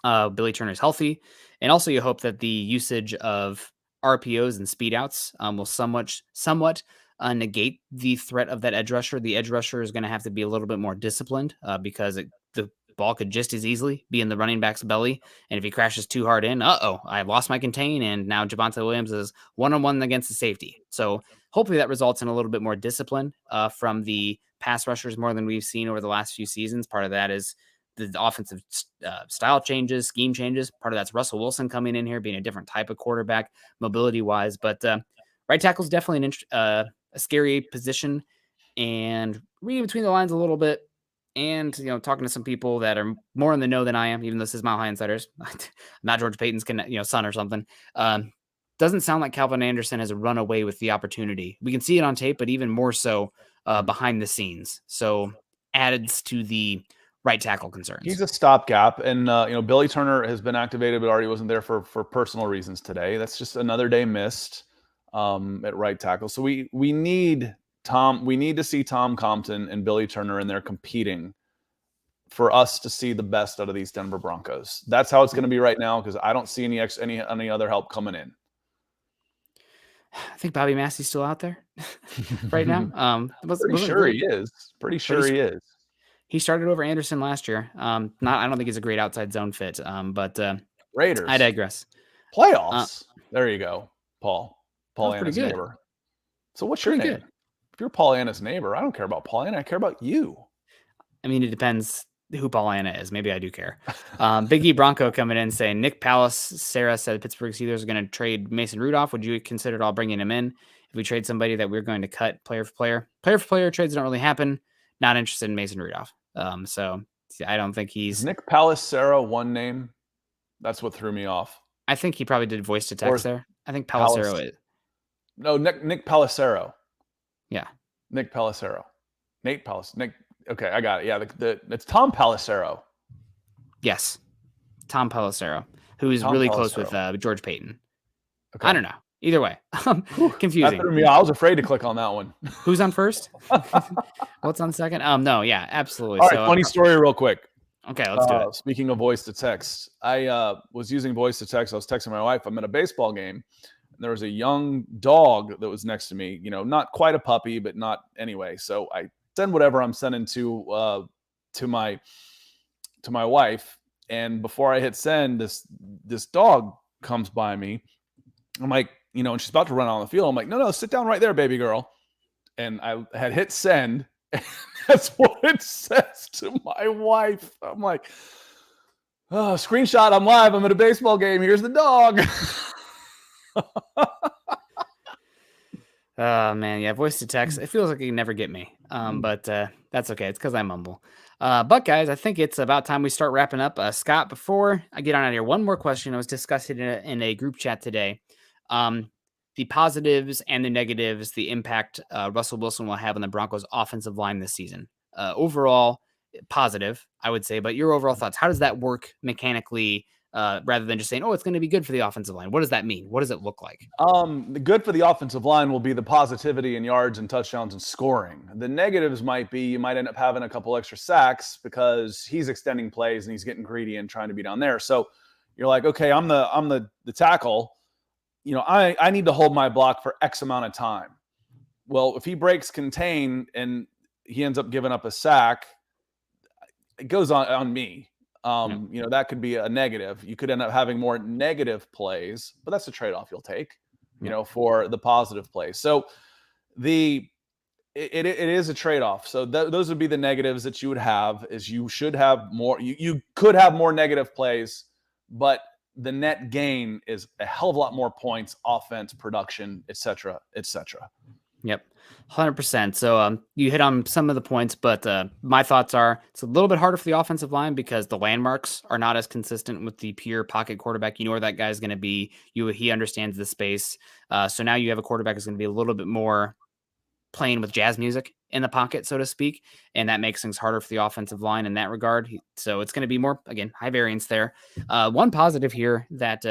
Billy Turner's healthy. And also you hope that the usage of RPOs and speed outs will somewhat negate the threat of that edge rusher. The edge rusher is going to have to be a little bit more disciplined because the ball could just as easily be in the running back's belly. And if he crashes too hard in, I lost my contain. And now Javonte Williams is one-on-one against the safety. So hopefully that results in a little bit more discipline from the pass rushers more than we've seen over the last few seasons. Part of that is the offensive style changes, scheme changes. Part of that's Russell Wilson coming in here, being a different type of quarterback, mobility-wise. But right tackle is definitely a scary position. And reading between the lines a little bit, and talking to some people that are more in the know than I am, even though this is Mile High Insiders, not George Payton's son or something. Doesn't sound like Calvin Anderson has run away with the opportunity. We can see it on tape, but even more so behind the scenes. So adds to the right tackle concerns. He's a stopgap, and Billy Turner has been activated, but already wasn't there for personal reasons today. That's just another day missed at right tackle. So we need Tom. We need to see Tom Compton and Billy Turner in there competing for us to see the best out of these Denver Broncos. That's how it's going to be right now, because I don't see any other help coming in. I think Bobby Massey's still out there right now. Pretty Wasn't sure great, he is. Pretty but sure he is. he started over Anderson last year. I don't think he's a great outside zone fit. But I Raiders. digress. Uh, Playoffs. There you go, Paul. that Paul was pretty Anna's good. neighbor. So what's your Pretty name? good. If you're Paul Anna's neighbor, I don't care about Paul Anna. I care about you. I mean, it depends who Paul Anna is. Maybe I do care. Big E Bronco coming in saying Nick Palace. Sarah said Pittsburgh Steelers are going to trade Mason Rudolph. Would you consider at all bringing him in if we trade somebody that we're going to cut player for player? Player for player trades don't really happen. Not interested in Mason Rudolph. So I don't think Is he's. Nick Palacero one name? That's what threw me off. I think he probably did voice to Or text there. I think Palacero is. No, Nick Palacero. Yeah. Nick Palacero. Nate Palacero. Nick. Okay, I got it. Yeah, it's Tom Palacero. Yes. Tom Pelissero, who is really close with George Payton. Okay. I don't know. Either way, confusing. That threw me off. I was afraid to click on that one. Who's on first? What's on second? No, yeah, absolutely. All right, funny story real quick. Okay, let's do it. Speaking of voice to text, I was using voice to text. I was texting my wife. I'm at a baseball game, and there was a young dog that was next to me. You know, not quite a puppy, but not anyway. So I send whatever I'm sending to my wife, and before I hit send, this dog comes by me. I'm like, you know, and she's about to run out on the field. I'm like, no, sit down right there, baby girl. And I had hit send. And that's what it says to my wife. I'm like, oh, screenshot. I'm live. I'm at a baseball game. Here's the dog. Oh, man. Yeah, voice to text. It feels like you can never get me. But that's okay. It's because I mumble. But, guys, I think it's about time we start wrapping up. Scott, before I get on out of here, one more question. I was discussing it in a group chat today. The positives and the negatives, the impact Russell Wilson will have on the Broncos offensive line this season. Overall, positive, I would say, but your overall thoughts, how does that work mechanically rather than just saying, oh, it's going to be good for the offensive line? What does that mean? What does it look like? The good for the offensive line will be the positivity in yards and touchdowns and scoring. The negatives might be you might end up having a couple extra sacks because he's extending plays and he's getting greedy and trying to be down there. So you're like, okay, I'm the tackle. You know, I need to hold my block for X amount of time. Well, if he breaks contain and he ends up giving up a sack, it goes on me. You know, that could be a negative. You could end up having more negative plays, but that's a trade-off you'll take, you know, for the positive plays. So it is a trade-off. So those would be the negatives that you would have is you should have more, you could have more negative plays, but the net gain is a hell of a lot more points, offense, production, et cetera, et cetera. Yep. 100%. So you hit on some of the points, but my thoughts are it's a little bit harder for the offensive line because the landmarks are not as consistent with the pure pocket quarterback. You know where that guy's going to be. He understands the space. So now you have a quarterback who's going to be a little bit more playing with jazz music in the pocket, so to speak, and that makes things harder for the offensive line in that regard. So it's going to be more, again, high variance there. One positive here that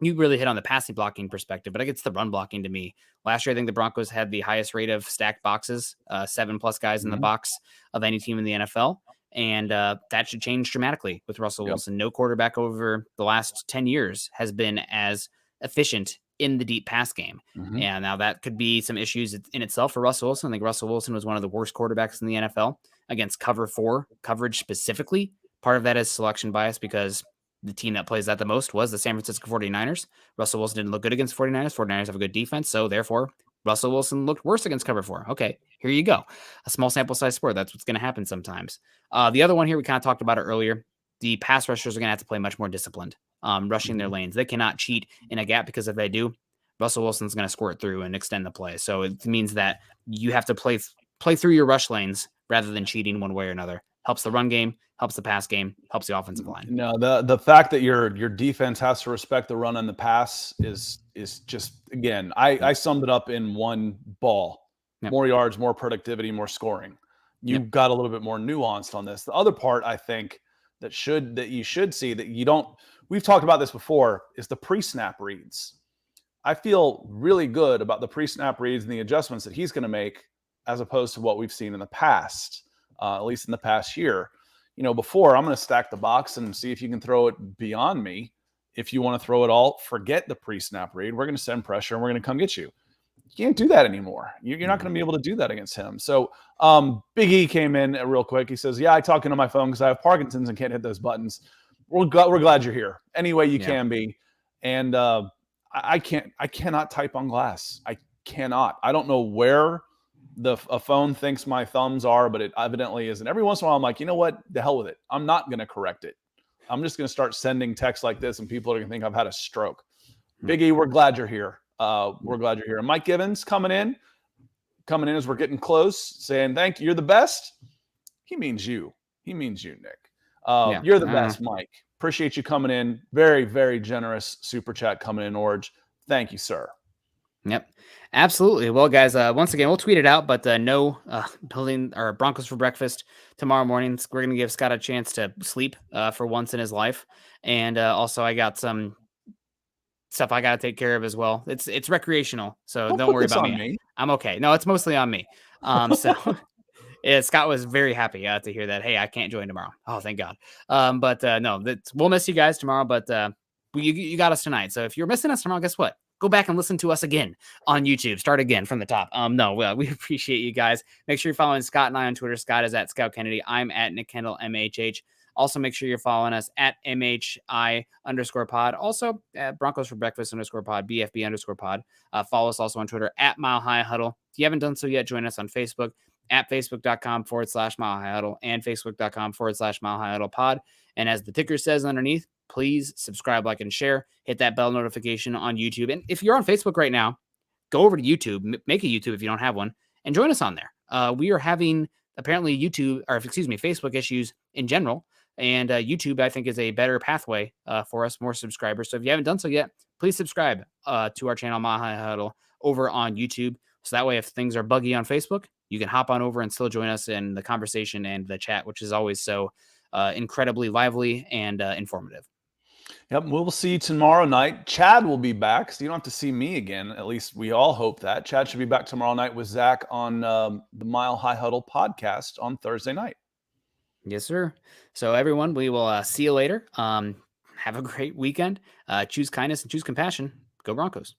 you really hit on the passing blocking perspective, but I guess the run blocking to me. Last year, I think the Broncos had the highest rate of stacked boxes, 7+ guys in the box of any team in the NFL. And that should change dramatically with Russell Wilson. No quarterback over the last 10 years has been as efficient in the deep pass game. And now that could be some issues in itself for Russell Wilson. I think Russell Wilson was one of the worst quarterbacks in the NFL against cover 4 coverage specifically. Part of that is selection bias because the team that plays that the most was the San Francisco 49ers. Russell Wilson didn't look good against 49ers. 49ers have a good defense. So therefore, Russell Wilson looked worse against cover 4. Okay, here you go. A small sample size sport. That's what's going to happen sometimes. The other one here, we kind of talked about it earlier. The pass rushers are going to have to play much more disciplined, rushing their lanes. They cannot cheat in a gap because if they do, Russell Wilson's going to squirt through and extend the play. So it means that you have to play through your rush lanes rather than cheating one way or another. Helps the run game, helps the pass game, helps the offensive line. No, the fact that your defense has to respect the run and the pass is just, again, I summed it up in one ball. More yards, more productivity, more scoring. You've got a little bit more nuanced on this. The other part I think that you should see that you don't, we've talked about this before, is the pre-snap reads. I feel really good about the pre-snap reads and the adjustments that he's going to make as opposed to what we've seen in the past, at least in the past year. You know, before I'm going to stack the box and see if you can throw it beyond me. if you want to throw it all, forget the pre-snap read. We're going to send pressure and we're going to come get you. You can't do that anymore. You're not going to be able to do that against him. So Big E came in real quick. He says, yeah, I talk into my phone because I have Parkinson's and can't hit those buttons. We're glad you're here any way you can be. And I cannot type on glass. I cannot. I don't know where a phone thinks my thumbs are, but it evidently isn't. Every once in a while, I'm like, you know what? The hell with it. I'm not going to correct it. I'm just going to start sending texts like this, and people are going to think I've had a stroke. Big E, we're glad you're here. We're glad you're here. And Mike Givens coming in as we're getting close, saying thank you. You're the best. He means you. He means you, Nick. You're the best, Mike. Appreciate you coming in. Very, very generous super chat coming in, Orge. Thank you, sir. Yep, absolutely. Well, guys, once again, we'll tweet it out, but no building or Broncos for breakfast tomorrow morning. We're going to give Scott a chance to sleep for once in his life. And also I got some stuff I got to take care of as well. It's recreational, so don't worry about me. I'm okay. No, it's mostly on me. So yeah, Scott was very happy to hear that. Hey, I can't join tomorrow. Oh, thank God. But no, we'll miss you guys tomorrow, but you got us tonight. So if you're missing us tomorrow, guess what? Go back and listen to us again on YouTube. Start again from the top. We appreciate you guys. Make sure you're following Scott and I on Twitter. Scott is at Scout Kennedy. I'm at Nick Kendell, MHH. Also, make sure you're following us at MHI_pod. Also, at Broncos for Breakfast _pod, BFB_pod. Follow us also on Twitter at Mile High Huddle. If you haven't done so yet, join us on Facebook at facebook.com/Mile High Huddle and facebook.com/Mile High Huddle pod. And as the ticker says underneath, please subscribe, like, and share. Hit that bell notification on YouTube. And if you're on Facebook right now, go over to YouTube, make a YouTube if you don't have one, and join us on there. We are having apparently Facebook issues in general. And YouTube, I think, is a better pathway for us, more subscribers. So if you haven't done so yet, please subscribe to our channel, Mile High Huddle, over on YouTube. So that way, if things are buggy on Facebook, you can hop on over and still join us in the conversation and the chat, which is always so incredibly lively and informative. Yep, we'll see you tomorrow night. Chad will be back, so you don't have to see me again. At least we all hope that. Chad should be back tomorrow night with Zach on the Mile High Huddle podcast on Thursday night. Yes, sir. So everyone, we will see you later. Have a great weekend. Choose kindness and choose compassion. Go Broncos.